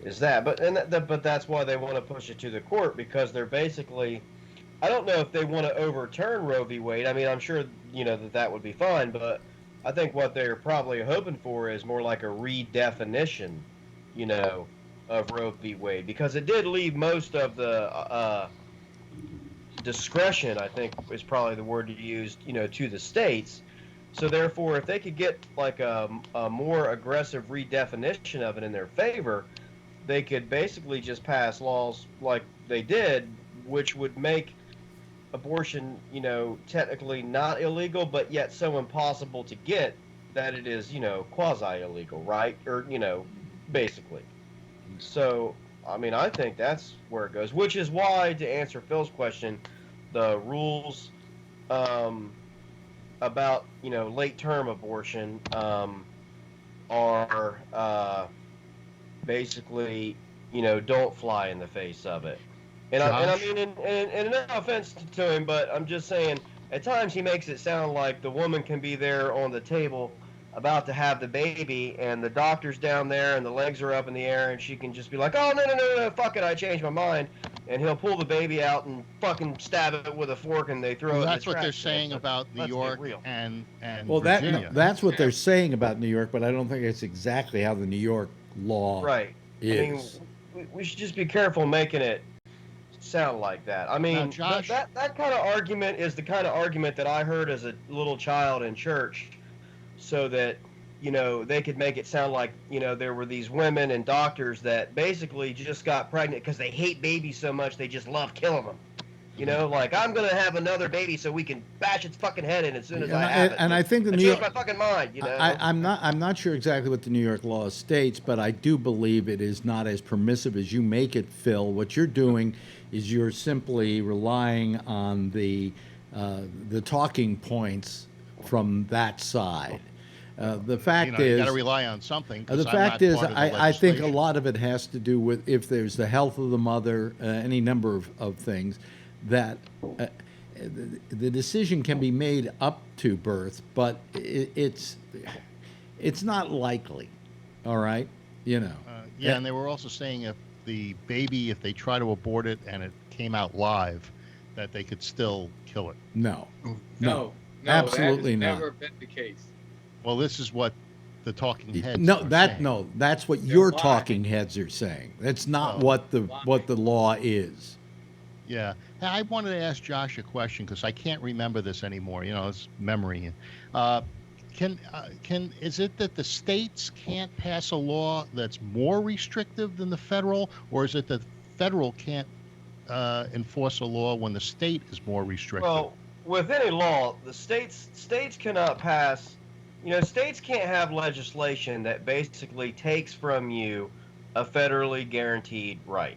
is that. But that's why they want to push it to the court, because they're basically, I don't know if they want to overturn Roe v. Wade. I mean, I'm sure, that would be fine, but I think what they're probably hoping for is more like a redefinition, of Roe v. Wade, because it did leave most of the discretion, I think is probably the word to use, to the states. So therefore, if they could get like a more aggressive redefinition of it in their favor, they could basically just pass laws like they did, which would make abortion, technically not illegal, but yet so impossible to get that it is, quasi-illegal, right? Or, basically. So, I mean, I think that's where it goes, which is why, to answer Phil's question, the rules about late term abortion are basically don't fly in the face of it. And I mean, and no offense to him, but I'm just saying, at times he makes it sound like the woman can be there on the table about to have the baby, and the doctor's down there, and the legs are up in the air, and she can just be like, oh, no, fuck it, I changed my mind. And he'll pull the baby out and fucking stab it with a fork, and they throw it in the That's what trash they're can. saying So about New let's get York real. and Well, Virginia. that's what they're saying about New York, but I don't think it's exactly how the New York law Right. is. I mean, we should just be careful making it sound like that. I mean, Josh, that kind of argument is the kind of argument that I heard as a little child in church, so that they could make it sound like there were these women and doctors that basically just got pregnant because they hate babies so much they just love killing them. Like, I'm gonna have another baby so we can bash its fucking head in as soon as I have it. And I think the I New changed York, my fucking mind. I'm not sure exactly what the New York law states, but I do believe it is not as permissive as you make it, Phil. What you're doing is you're simply relying on the talking points from that side. The fact is, you got to rely on something. The fact is, I think a lot of it has to do with if there's the health of the mother, any number of things, that the decision can be made up to birth, but it's not likely. All right, Yeah, and they were also saying if the baby, if they try to abort it and it came out live, that they could still kill it. No, that absolutely has not. Never been the case. Well, this is what the talking heads No, are that saying. no, that's what Then your why? talking heads are saying. That's not Oh. what the Why? law is. Yeah. Hey, I wanted to ask Josh a question because I can't remember this anymore. It's memory. Is it that the states can't pass a law that's more restrictive than the federal, or is it that the federal can't enforce a law when the state is more restrictive? Well, with any law, the states cannot pass. States can't have legislation that basically takes from you a federally guaranteed right.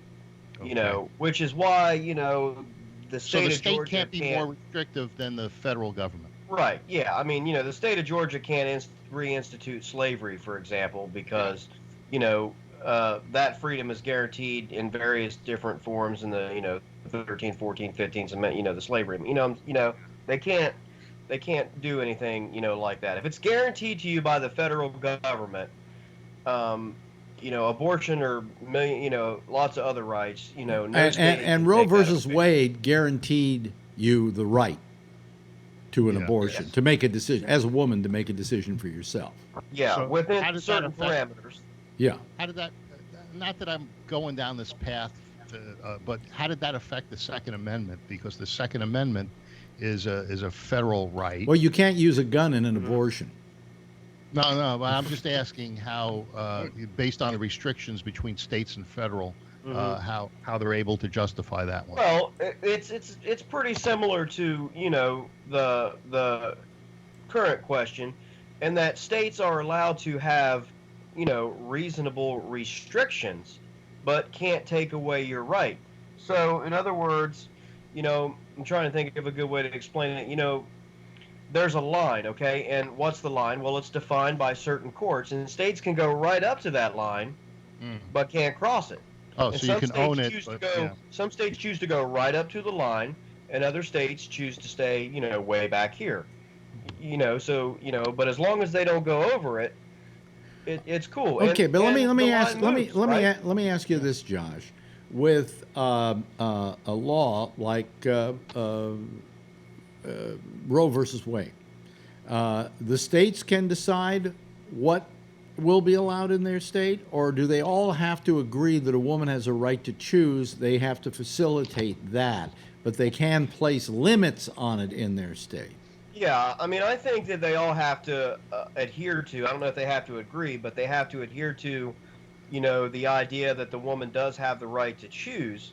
Okay. Which is why the So state the of state Georgia can't be more restrictive than the federal government. Right. Yeah. I mean, the state of Georgia can't reinstitute slavery, for example, because that freedom is guaranteed in various different forms in the 13th, 14th, 15th Amendment, the slavery. They can't do anything like that. If it's guaranteed to you by the federal government, abortion or lots of other rights, no state And can Roe take that versus away. Wade guaranteed you the right to an abortion, Yes. to make a decision, as a woman, to make a decision for yourself. Yeah, So how within does certain that affect- parameters. Yeah. How did that? Not that I'm going down this path, but how did that affect the Second Amendment? Because the Second Amendment is a federal right. Well, you can't use a gun in an abortion. No, but I'm just asking how, based on the restrictions between states and federal, how they're able to justify that one. Well, it's pretty similar to the current question, in that states are allowed to have reasonable restrictions, but can't take away your right. So, in other words, I'm trying to think of a good way to explain it. There's a line, okay? And what's the line? Well, it's defined by certain courts, and states can go right up to that line, but can't cross it. Oh, And so you some can states own it, choose to but, go. yeah. Some states choose to go right up to the line, and other states choose to stay, way back here. But as long as they don't go over it, it's cool. Okay, but let me the ask line moves, right? let me ask you this, Josh. With a law like Roe versus Wade, the states can decide what will be allowed in their state, or do they all have to agree that a woman has a right to choose? They have to facilitate that, but they can place limits on it in their state. Yeah, I mean, I think that they all have to adhere to. I don't know if they have to agree, but they have to adhere to, the idea that the woman does have the right to choose,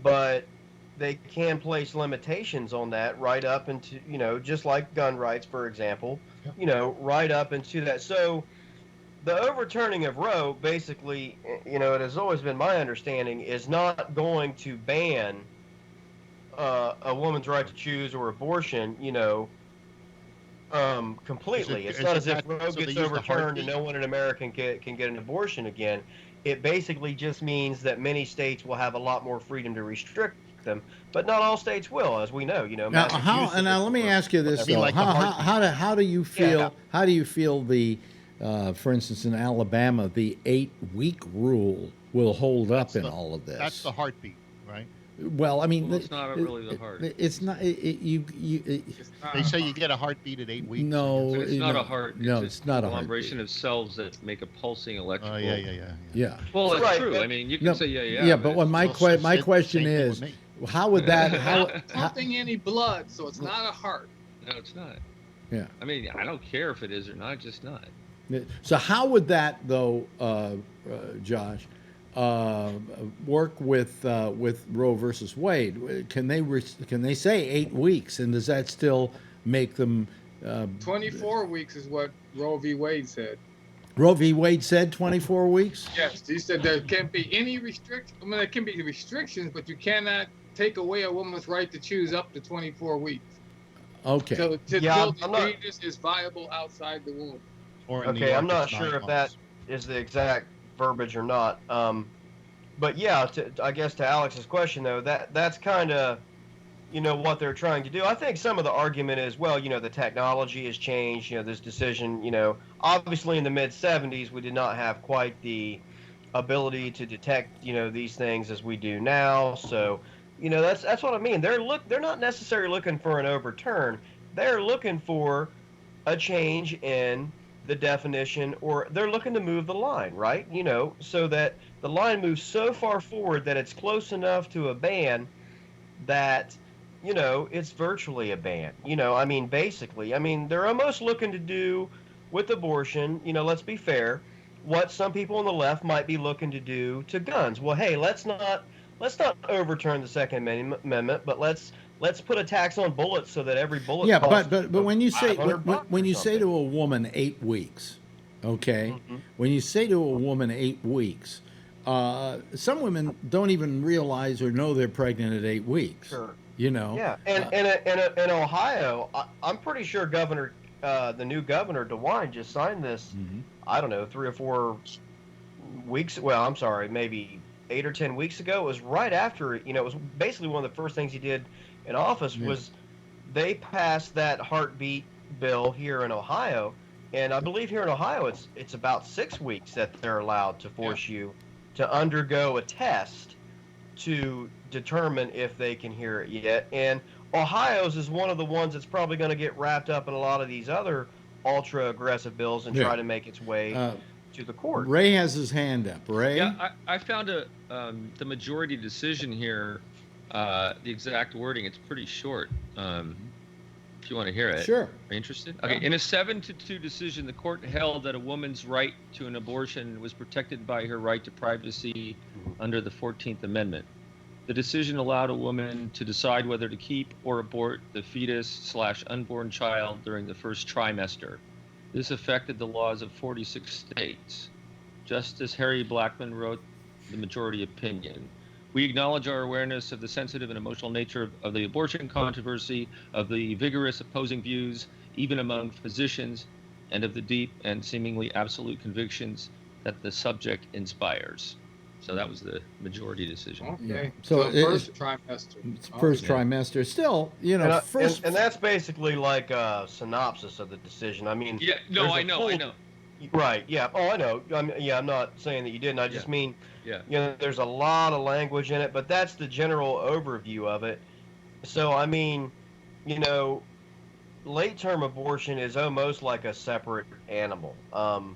but they can place limitations on that right up into, just like gun rights, for example, right up into that. So the overturning of Roe, basically, it has always been my understanding, is not going to ban a woman's right to choose or abortion, completely. It's not as if Roe gets overturned and no one in America can get an abortion again. It basically just means that many states will have a lot more freedom to restrict them, but not all states will, as we know. Now let me ask you this though: how do you feel? Yeah. How do you feel for instance, in Alabama, the 8-week rule will hold up in all of this? That's the heartbeat, right? Well, I mean, it's not really the heart. It's not. They say you get a heartbeat at 8 weeks. No, it's not a heart. No, it's not a conglomeration of cells that make a pulsing electrical. Yeah. Well, it's true. I mean, you can say yeah. Yeah, but my question is, how would that? It's not pumping any blood, so it's not a heart. No, it's not. Yeah. I mean, I don't care if it is or not. It's just not. So how would that though, Josh? Work with Roe versus Wade? Can they say 8 weeks, and does that still make them? 24 weeks is what Roe v. Wade said. Roe v. Wade said 24 weeks. Yes, he said there can't be any restriction. I mean, there can be restrictions, but you cannot take away a woman's right to choose up to 24 weeks. Okay. So till the fetus is viable outside the womb. Okay, I'm not sure if that is the exact verbiage or not. But yeah, I guess to Alex's question though, that's kind of, what they're trying to do. I think some of the argument is, well, the technology has changed. This decision, obviously in the mid 70s we did not have quite the ability to detect, these things as we do now. So, that's what I mean. They're not necessarily looking for an overturn. They're looking for a change in the definition, or they're looking to move the line, right? So that the line moves so far forward that it's close enough to a ban that, it's virtually a ban. Basically, they're almost looking to do with abortion, let's be fair, what some people on the left might be looking to do to guns. Well, hey, let's not overturn the Second Amendment, but let's put a tax on bullets so that every bullet. Yeah, but when you say to a woman 8 weeks, okay, when you say to a woman 8 weeks, some women don't even realize or know they're pregnant at 8 weeks. Sure. Yeah, and in Ohio, I'm pretty sure the new governor DeWine just signed this. I don't know, 3 or 4 weeks. Well, I'm sorry, maybe 8 or 10 weeks ago. It was right after. It was basically one of the first things he did in office was they passed that heartbeat bill here in Ohio, and I believe here in Ohio it's about 6 weeks that they're allowed to force you to undergo a test to determine if they can hear it yet. And Ohio's is one of the ones that's probably going to get wrapped up in a lot of these other ultra aggressive bills and try to make its way to the court. Ray has his hand up. Ray? Yeah, I found the majority decision here. The exact wording, it's pretty short. If you want to hear it. Sure. Are you interested? Okay. In a 7-2 decision, the court held that a woman's right to an abortion was protected by her right to privacy under the 14th Amendment. The decision allowed a woman to decide whether to keep or abort the fetus/unborn child during the first trimester. This affected the laws of 46 states. Justice Harry Blackmun wrote the majority opinion. We acknowledge our awareness of the sensitive and emotional nature of the abortion controversy, of the vigorous opposing views, even among physicians, and of the deep and seemingly absolute convictions that the subject inspires. So that was the majority decision. Okay. Yeah. So first trimester. It's first trimester. Still, first. And that's basically like a synopsis of the decision. I mean. Yeah. No, I know. Right. Yeah. Oh, I know. I'm not saying that you didn't. I just mean. Yeah. There's a lot of language in it, but that's the general overview of it. So I mean, late-term abortion is almost like a separate animal. And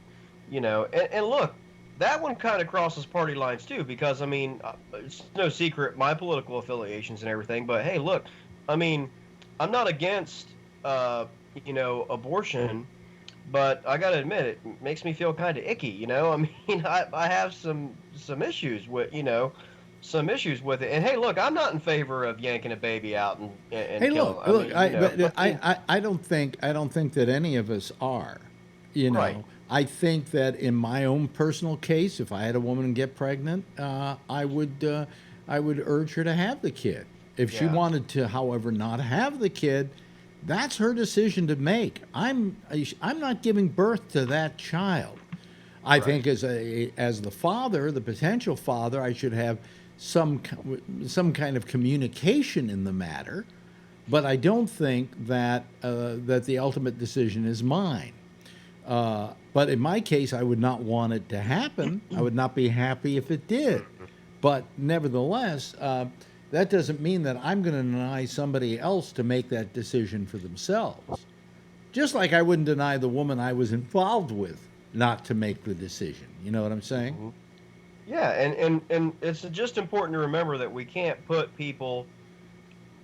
look. That one kind of crosses party lines too, because I mean, it's no secret my political affiliations and everything. But hey, look, I mean, I'm not against, abortion, but I got to admit it makes me feel kind of icky. I mean, I have some issues with, some issues with it. And hey, look, I'm not in favor of yanking a baby out and hey, killing. I don't think that any of us are. Right. I think that in my own personal case, if I had a woman get pregnant, I would urge her to have the kid. If she Yeah. wanted to, however, not have the kid, that's her decision to make. I'm not giving birth to that child. I think as the father, the potential father, I should have some kind of communication in the matter, but I don't think that that the ultimate decision is mine. But in my case, I would not want it to happen. I would not be happy if it did. But nevertheless, that doesn't mean that I'm going to deny somebody else to make that decision for themselves. Just like I wouldn't deny the woman I was involved with not to make the decision. You know what I'm saying? Yeah, and it's just important to remember that we can't put people,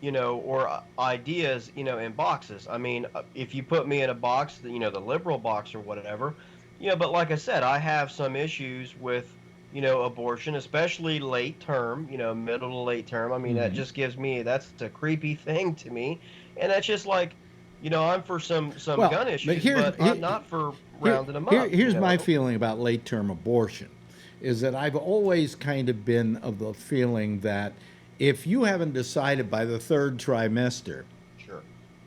or ideas, in boxes. I mean, if you put me in a box, the liberal box or whatever, but like I said, I have some issues with, abortion, especially late term, middle to late term. I mean, that just gives me, that's a creepy thing to me. And that's just like, I'm for some gun issues, but I'm not for rounding them up. Here's my feeling about late-term abortion, is that I've always kind of been of the feeling that if you haven't decided by the third trimester,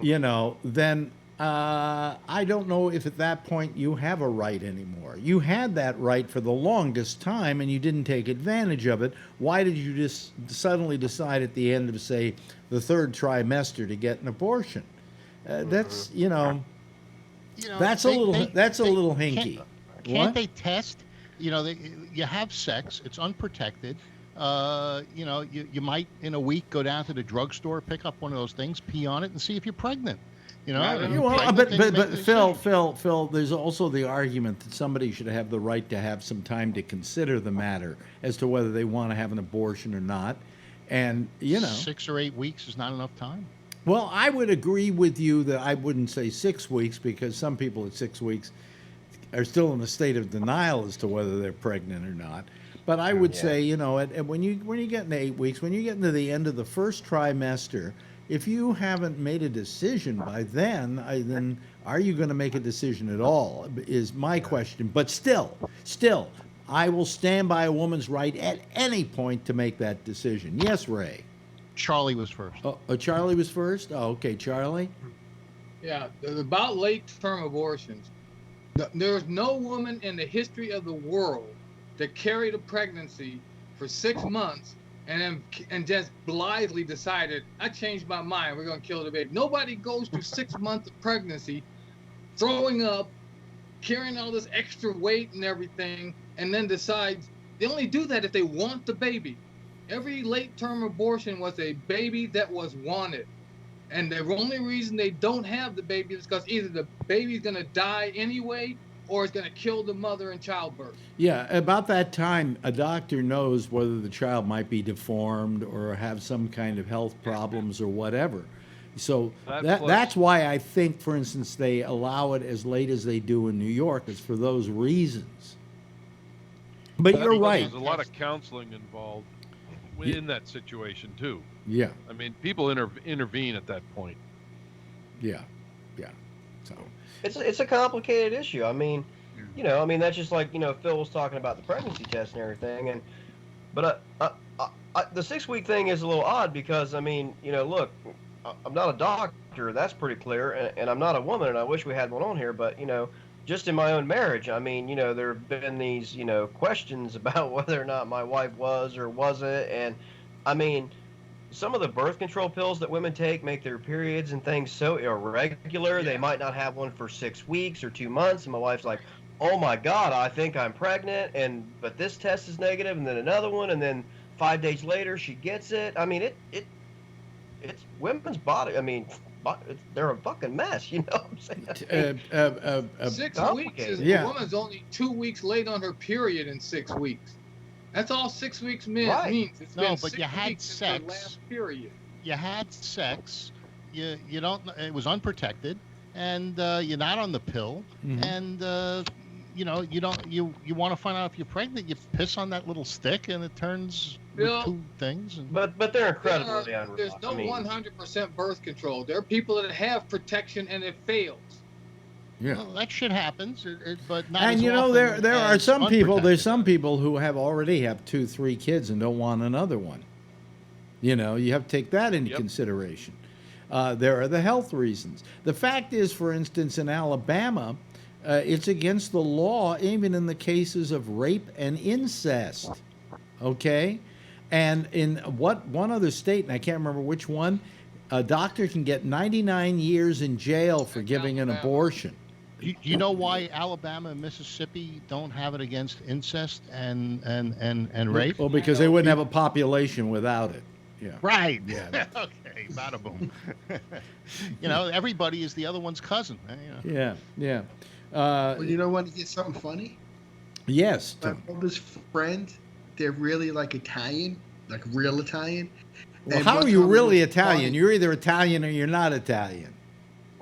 then I don't know if at that point you have a right anymore. You had that right for the longest time and you didn't take advantage of it. Why did you just suddenly decide at the end of, say, the third trimester to get an abortion? That's that's a little hinky. Can't they test? You have sex. It's unprotected. You might in a week go down to the drugstore, pick up one of those things, pee on it, and see if you're pregnant. But Phil, there's also the argument that somebody should have the right to have some time to consider the matter as to whether they want to have an abortion or not. And 6 or 8 weeks is not enough time. Well, I would agree with you that I wouldn't say 6 weeks, because some people at 6 weeks are still in a state of denial as to whether they're pregnant or not. But I would say, when you get into 8 weeks, when you get into the end of the first trimester, if you haven't made a decision by then are you going to make a decision at all? Is my question. But still, I will stand by a woman's right at any point to make that decision. Yes, Ray. Charlie was first. Oh, Charlie was first? Oh, okay, Charlie. Yeah, about late-term abortions. There's no woman in the history of the world that carried a pregnancy for 6 months and just blithely decided, I changed my mind, we're going to kill the baby. Nobody goes through 6 months of pregnancy, throwing up, carrying all this extra weight and everything, and then decides. They only do that if they want the baby. Every late-term abortion was a baby that was wanted. And the only reason they don't have the baby is because either the baby's going to die anyway or it's going to kill the mother in childbirth. Yeah, about that time, a doctor knows whether the child might be deformed or have some kind of health problems or whatever. So that's why I think, for instance, they allow it as late as they do in New York. It's for those reasons. But you're right. There's a lot of counseling involved in that situation too. Yeah. I mean, people intervene at that point. Yeah. So it's a complicated issue. I mean, that's just like Phil was talking about the pregnancy test and everything, but the 6 week thing is a little odd because look, I'm not a doctor, that's pretty clear, and I'm not a woman, and I wish we had one on here, but just in my own marriage, there have been these, questions about whether or not my wife was or wasn't. And some of the birth control pills that women take make their periods and things so irregular. They might not have one for 6 weeks or 2 months. And my wife's like, oh my God, I think I'm pregnant. But this test is negative, and then another one. And then 5 days later, she gets it. It's women's body. They're a fucking mess, you know what I'm saying? 6 weeks is the woman's only 2 weeks late on her period in 6 weeks. That's all 6 weeks means. It's been but you had sex. Last period. You had sex. You don't. It was unprotected, and you're not on the pill, and you want to find out if you're pregnant. You piss on that little stick, and it turns two things. But they're incredibly unreliable. There's no 100% birth control. There are people that have protection and it fails. Yeah, well, that shit happens, but not. And as often there are some unprotected. people. There's some people who already have 2-3 kids and don't want another one. You know, you have to take that into Yep. consideration. There are the health reasons. The fact is, for instance, in Alabama, it's against the law even in the cases of rape and incest. Okay? And in one other state, and I can't remember which one, a doctor can get 99 years in jail for giving an abortion. Do you know why Alabama and Mississippi don't have it against incest and rape? Well, because they wouldn't have a population without it. Yeah. Right. Yeah. Okay. Bada boom. You know, everybody is the other one's cousin. You know. Yeah. Yeah. Well, you know what? Get something funny. Yes. My brother's friend, they're really like Italian, like real Italian. Well, And how one are you time we really were Italian? partying- You're either Italian or you're not Italian.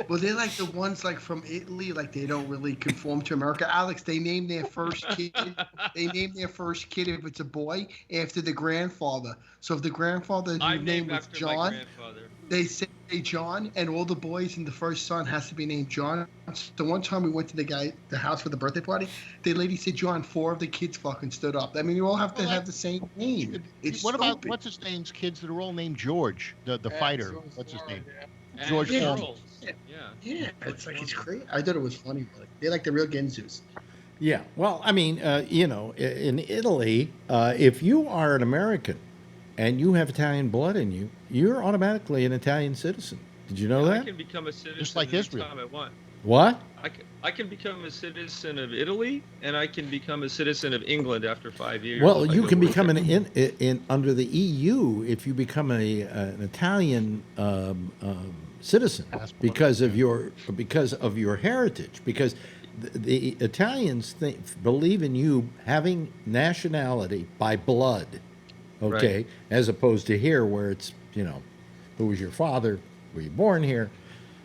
Well, they're like the ones like from Italy, like they don't really conform to America. Alex, they named their first kid. They named their first kid, if it's a boy, after the grandfather. So if the grandfather I'm name named was after my John, grandfather. they say John, and all the boys and the first son has to be named John. So one time we went to the house for the birthday party. The lady said John. 4 of the kids fucking stood up. I mean, you all have to have the same name. It's What about stupid. what's his name's kids that are all named George, the fighter? What's his name? And George Charles. Foreman. Yeah. Yeah, it's like it's crazy. I thought it was funny. Like, they're like the real Genzus. Yeah. Well, I mean, you know, in Italy, if you are an American and you have Italian blood in you, you're automatically an Italian citizen. Did you know I that? can become a citizen Just like Israel. anytime I want. What? I can become a citizen of Italy, and I can become a citizen of England after 5 years. Well, if I you go can work become there. in under the EU if you become an Italian citizen Passport, because of your heritage. Because the Italians believe in you having nationality by blood, okay, Right. as opposed to here where it's, you know, who was your father? Were you born here?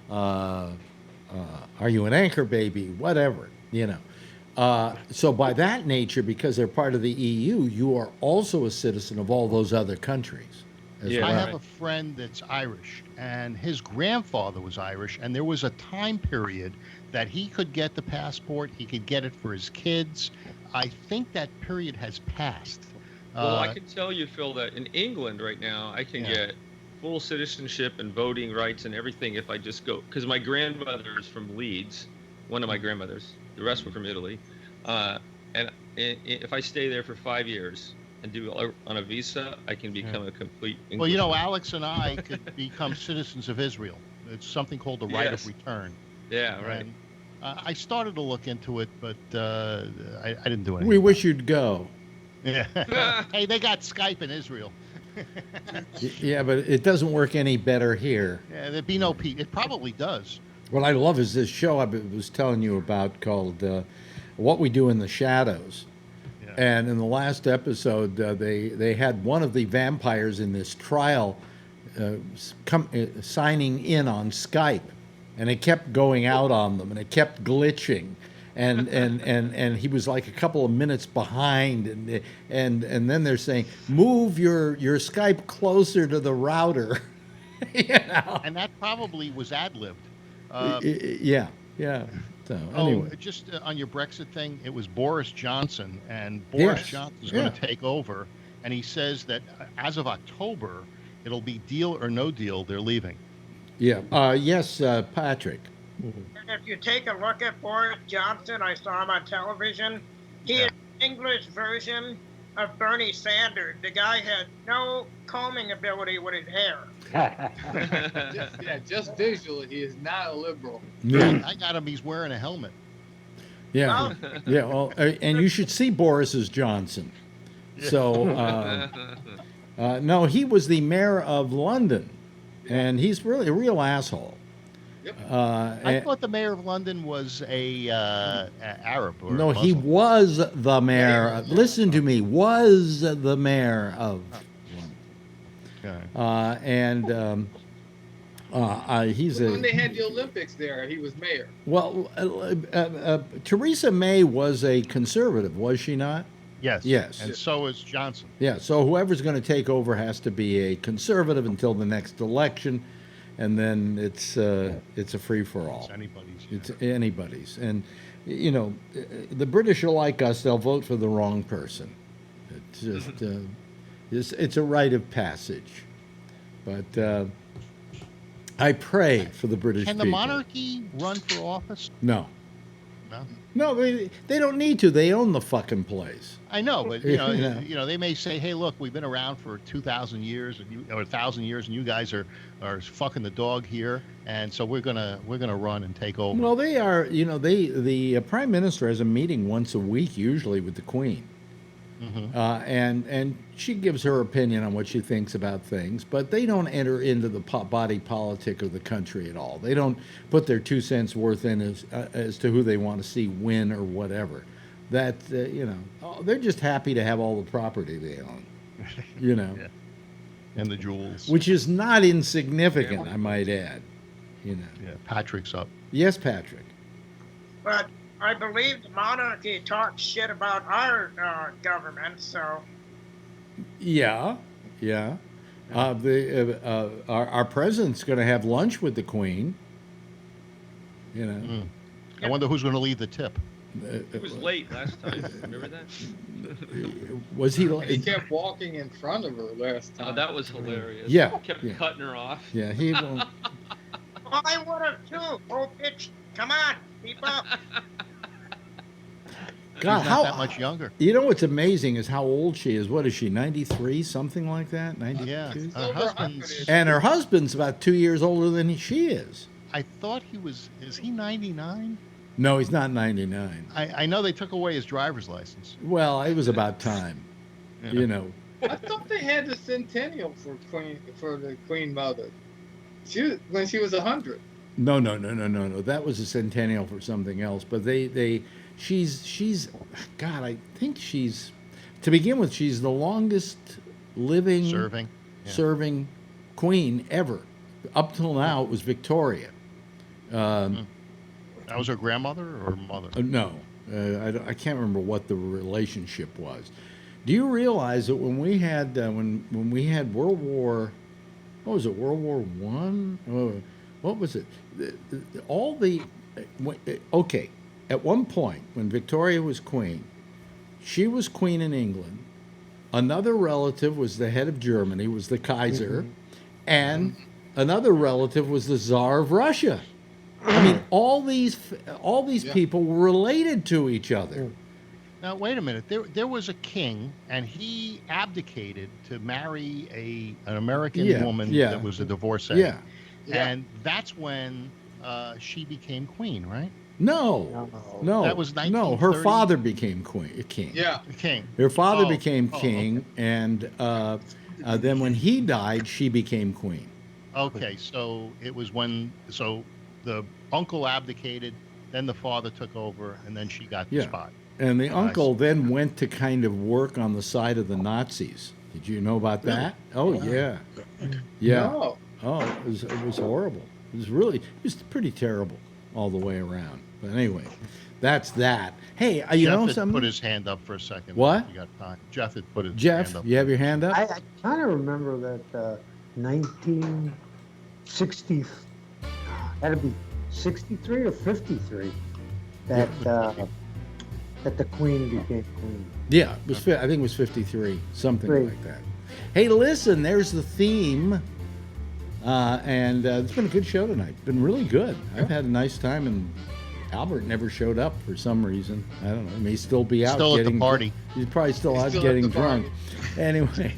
Are you an anchor baby? Whatever, you know. So by that nature, because they're part of the EU, you are also a citizen of all those other countries. As Yeah. I well. have a friend that's Irish, and his grandfather was Irish, and there was a time period that he could get the passport. He could get it for his kids. I think that period has passed. Well, I can tell you, Phil, that in England right now, I can Yeah. get full citizenship and voting rights and everything if I just go. Because my grandmother is from Leeds, one of my grandmothers. The rest were from Italy. And if I stay there for 5 years and do on a visa, I can become a complete English. Well, you know, Alex and I could become citizens of Israel. It's something called the right Yes. of return. Yeah, right. And, I started to look into it, but I didn't do anything. We wish you'd go. Yeah. Hey, they got Skype in Israel. Yeah, but it doesn't work any better here. Yeah, there'd be no Pete. It probably does. What I love is this show I was telling you about called What We Do in the Shadows. Yeah. And in the last episode, they had one of the vampires in this trial signing in on Skype. And it kept going out on them, and it kept glitching. And he was like a couple of minutes behind, and then they're saying, move your Skype closer to the router. You know? And that probably was ad-libbed. Yeah. So anyway, Just on your Brexit thing, it was Boris Johnson, and Boris Yes. Johnson is going to take over, and he says that as of October, it'll be deal or no deal, they're leaving. yeah. Yes, Patrick. If you take a look at Boris Johnson, I saw him on television. He is the English version of Bernie Sanders. The guy had no combing ability with his hair. Just visually, he is not a liberal. Yeah. I got him. He's wearing a helmet. Yeah. Yeah. Well, and you should see Boris's Johnson. So, no, he was the mayor of London, and he's really a real asshole. I thought the mayor of London was a Arab or No, a he Muslim. was the mayor. Listen to me. Was the mayor of Okay. he's When they a had the Olympics there, he was mayor. well. Theresa May was a conservative, was she not? Yes. Yes. And so is Johnson. Yeah. So whoever's going to take over has to be a conservative until the next election, and then it's a free for all. It's anybody's. It's anybody's, and you know, the British are like us; they'll vote for the wrong person. It's just, it's a rite of passage. But I pray for the British Can the people. monarchy run for office? No. No. No, they don't need to. They own the fucking place. I know, but Yeah. they may say, "Hey, look, we've been around for 2,000 years, or 1,000 years, and you guys are fucking the dog here, and so we're gonna run and take over." Well, they are. The prime minister has a meeting once a week, usually with the Queen, and she gives her opinion on what she thinks about things. But they don't enter into the body politic of the country at all. They don't put their 2 cents worth in as to who they want to see win or whatever. That they're just happy to have all the property they own. Yeah. And the jewels. Which is not insignificant, I might add. Yeah, Patrick's up. Yes, Patrick. But I believe the monarchy talks shit about our government, so. Yeah. Our president's going to have lunch with the Queen. I wonder who's going to lead the tip. It was late last time. Remember that? Was he? He kept walking in front of her last time. Oh, that was hilarious. Yeah. Kept cutting her off. Yeah, he won't. I would have too. Oh, bitch. Come on. Keep up. God, She's not that much younger. You know what's amazing is how old she is. What is she? 93, something like that. 92. Yeah. Her husband's. And her husband's about 2 years older than she is. I thought he was. Is he 99? No, he's not 99. I know they took away his driver's license. Well, it was about time. Yeah. I thought they had the centennial for the Queen Mother. When she was 100. No. That was a centennial for something else. But she's God, I think she's, to begin with, she's the longest living serving queen ever. Up till now, it was Victoria. That was her grandmother or mother? No, I can't remember what the relationship was. Do you realize that when we had World War, what was it, World War One? What was it? Okay, at one point when Victoria was queen, she was queen in England. Another relative was the head of Germany, was the Kaiser, and another relative was the Tsar of Russia. I mean, all these people were related to each other. Now, wait a minute. There was a king, and he abdicated to marry an American woman that was a divorcee. Yeah. And that's when she became queen, right? No. That was 1930. No, her father became king. Yeah. King. Her father became king, and then when he died, she became queen. Okay, so it was so the uncle abdicated, then the father took over, and then she got the spot. And the uncle then went to kind of work on the side of the Nazis. Did you know about that? Oh, yeah. Yeah. No. Oh, it was horrible. It was pretty terrible all the way around. But anyway, that's that. Hey, you know something? Put his hand up for a second. What? You got time. Jeff had put his Jeff, hand up. you have your hand up? I kind of remember that 1960, had to be 63 or 53, that the Queen became queen. Yeah, I think it was 53, something like that. Hey, listen, there's the theme. And it's been a good show tonight. It's been really good. I've had a nice time, and Albert never showed up for some reason. I don't know. He may still be out still getting at the party. He's probably still out getting drunk. Anyway,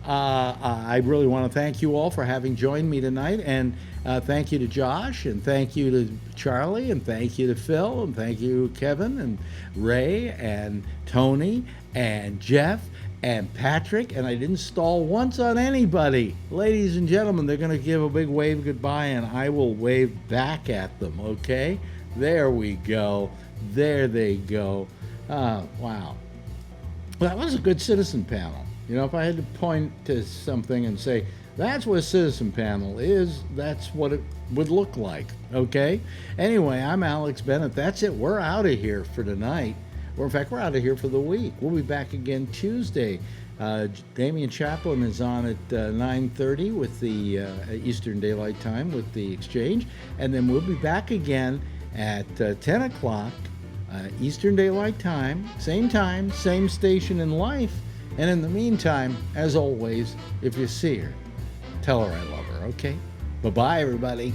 I really want to thank you all for having joined me tonight, and thank you to Josh, and thank you to Charlie, and thank you to Phil, and thank you Kevin, and Ray, and Tony, and Jeff, and Patrick, and I didn't stall once on anybody. Ladies and gentlemen, they're going to give a big wave goodbye, and I will wave back at them, okay? There we go. There they go. Wow. Well, that was a good citizen panel. You know, if I had to point to something and say, that's what a citizen panel is, that's what it would look like, okay? Anyway, I'm Alex Bennett. That's it. We're out of here for tonight. Or in fact, we're out of here for the week. We'll be back again Tuesday. Damian Chaplin is on at 9:30 with the Eastern Daylight Time with the Exchange. And then we'll be back again at 10 o'clock Eastern Daylight Time, same station in life. And in the meantime, as always, if you see her, Tell her I love her, okay? Bye-bye, everybody.